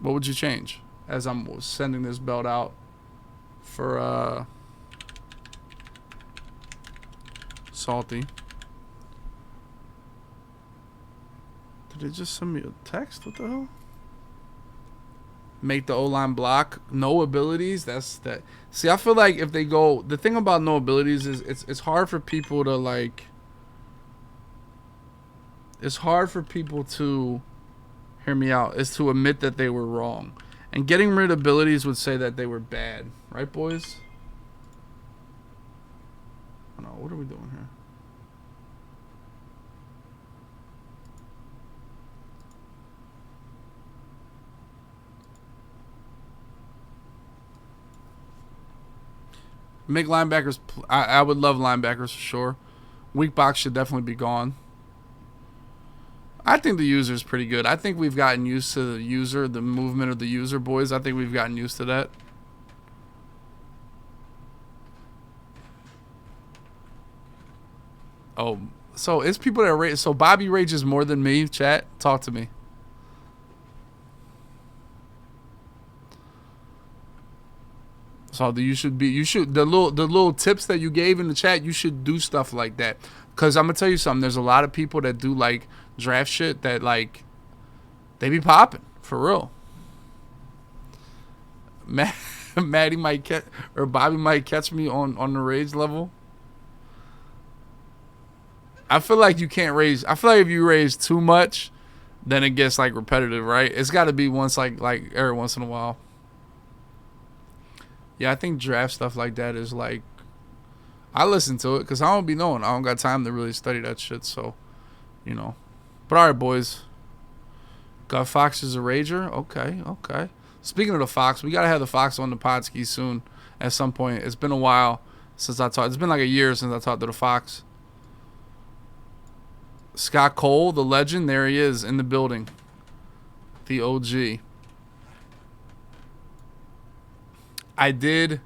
S1: What would you change? As I'm sending this belt out for Salty. Did they just send me a text? What the hell? Make the O-line block. No abilities. That's that. See, I feel like if they go... The thing about no abilities is it's hard for people to, like... It's hard for people to... Hear me out. Is to admit that they were wrong. And getting rid of abilities would say that they were bad. Right, boys? I don't know. What are we doing here? Make linebackers... I would love linebackers for sure. Weak box should definitely be gone. I think the user is pretty good. I think we've gotten used to the user, the movement of the user, boys. I think we've gotten used to that. Oh, so it's people that rage. So Bobby rages more than me, chat. Talk to me. So the little tips that you gave in the chat, you should do stuff like that. Cause I'm gonna tell you something. There's a lot of people that do like draft shit that like they be popping for real. Maddie might catch or Bobby might catch me on the rage level. I feel like you can't raise. I feel like if you raise too much, then it gets like repetitive, right? It's got to be once like every once in a while. Yeah, I think draft stuff like that is like, I listen to it because I don't be knowing. I don't got time to really study that shit, so, But all right, boys. Got Fox is a rager? Okay. Speaking of the Fox, we got to have the Fox on the Podski soon at some point. It's been a while since I talked. It's been like a year since I talked to the Fox. Scott Cole, the legend, there he is in the building. The OG. I did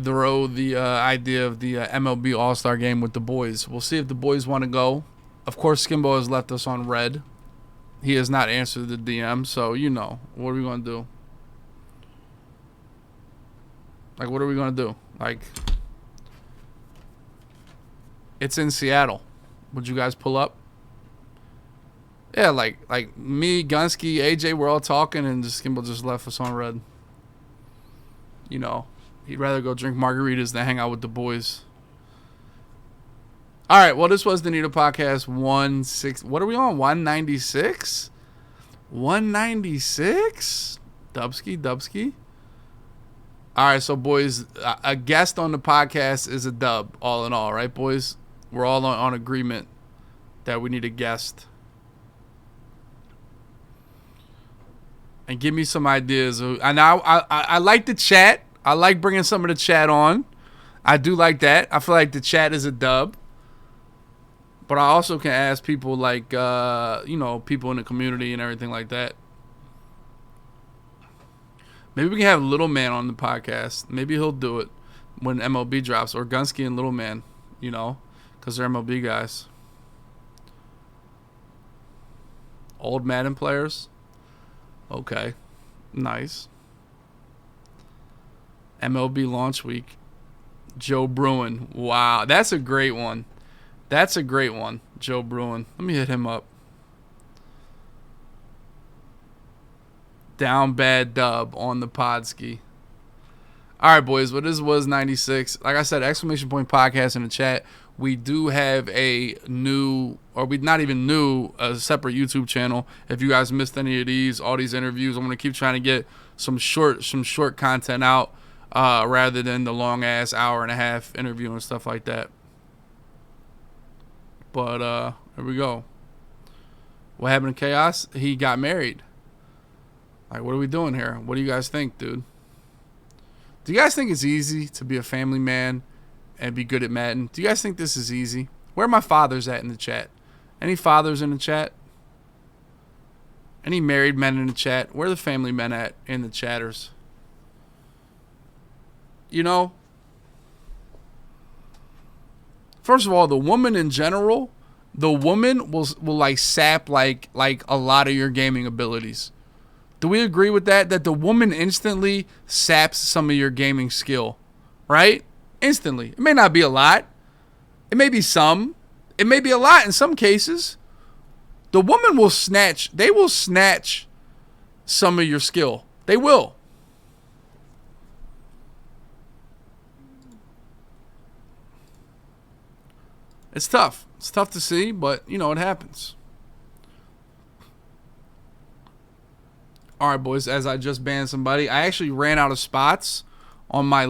S1: throw the idea of the MLB All-Star game with the boys. We'll see if the boys want to go. Of course, Skimbo has left us on red. He has not answered the DM, so what are we going to do? Like, what are we going to do? Like, it's in Seattle. Would you guys pull up? Yeah, like me, Gunsky, AJ, we're all talking, and Skimbo just left us on red. He'd rather go drink margaritas than hang out with the boys. All right, well, this was the Nita Podcast 16. What are we on? 196? 196? Dubsky. All right, so, boys, a guest on the podcast is a dub, all in all, right, boys? We're all on agreement that we need a guest. And give me some ideas. And I like the chat. I like bringing some of the chat on. I do like that. I feel like the chat is a dub. But I also can ask people like, people in the community and everything like that. Maybe we can have Little Man on the podcast. Maybe he'll do it when MLB drops. Or Gunsky and Little Man, Because they're MLB guys. Old Madden players. Okay. Nice. MLB launch week. Joe Bruin. Wow. That's a great one. That's a great one. Joe Bruin. Let me hit him up. Down bad dub on the Podski. All right, boys. Well, this was 96. Like I said, exclamation point podcast in the chat. We do have a new, or we not even new, a separate YouTube channel. If you guys missed any of these, all these interviews, I'm gonna keep trying to get some short content out, rather than the long ass hour and a half interview and stuff like that. But here we go. What happened to Chaos? He got married. Like, what are we doing here? What do you guys think, dude? Do you guys think it's easy to be a family man and be good at Madden? Do you guys think this is easy? Where are my fathers at in the chat? Any fathers in the chat? Any married men in the chat? Where are the family men at in the chatters? You know, first of all, the woman in general, the woman will like sap like a lot of your gaming abilities. Do we agree with that? That the woman instantly saps some of your gaming skill, right? Instantly. It may not be a lot. It may be some. It may be a lot in some cases. The woman will snatch. They will snatch some of your skill. They will. It's tough. It's tough to see, but, you know, it happens. All right, boys, as I just banned somebody, I actually ran out of spots on my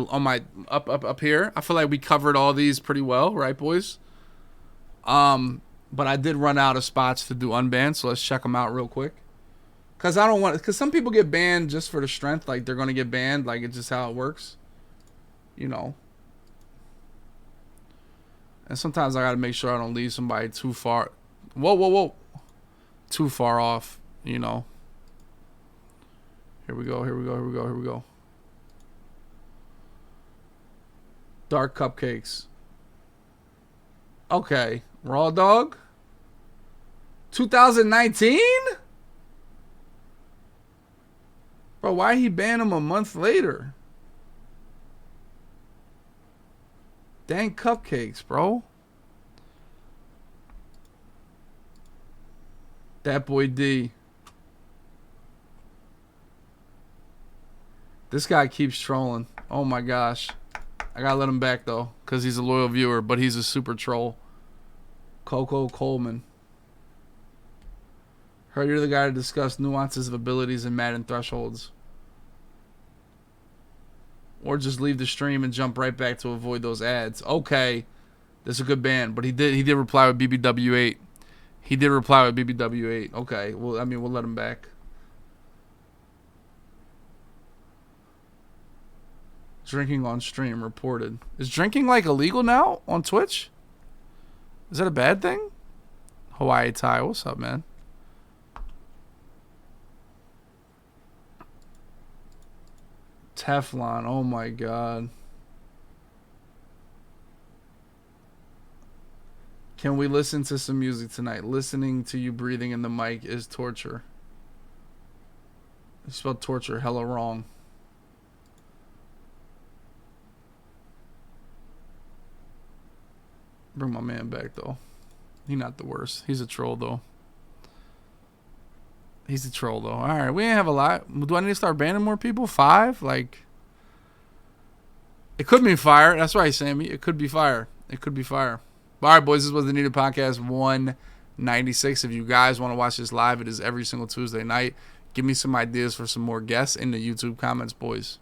S1: up here. I feel like we covered all these pretty well, right, boys? But I did run out of spots to do unban, so let's check them out real quick. Cause I don't want, cause some people get banned just for the strength, like they're gonna get banned, like it's just how it works, you know. And sometimes I gotta make sure I don't leave somebody too far. Whoa, too far off, you know. Here we go. Dark cupcakes. Okay. Raw dog. 2019? Bro, why he ban him a month later? Dang cupcakes, bro. That boy D. This guy keeps trolling. Oh my gosh. I gotta let him back though, because he's a loyal viewer, but he's a super troll. Coco Coleman. Heard you're the guy to discuss nuances of abilities and Madden thresholds. Or just leave the stream and jump right back to avoid those ads. Okay. That's a good ban, but he did reply with BBW8. He did reply with BBW8. Okay. Well, I mean, we'll let him back. Drinking on stream reported. Is drinking like illegal now on Twitch? Is that a bad thing? Hawaii Ty, what's up, man? Teflon, oh my god. Can we listen to some music tonight? Listening to you breathing in the mic is torture. You spelled torture hella wrong. Bring my man back though. He's not the worst. He's a troll though. He's a troll though. Alright, we didn't have a lot. Do I need to start banning more people? 5? Like, it could be fire. That's right, Sammy. It could be fire. It could be fire. Alright, boys, this was the Needed Podcast 196. If you guys want to watch this live, it is every single Tuesday night. Give me some ideas for some more guests in the YouTube comments, boys.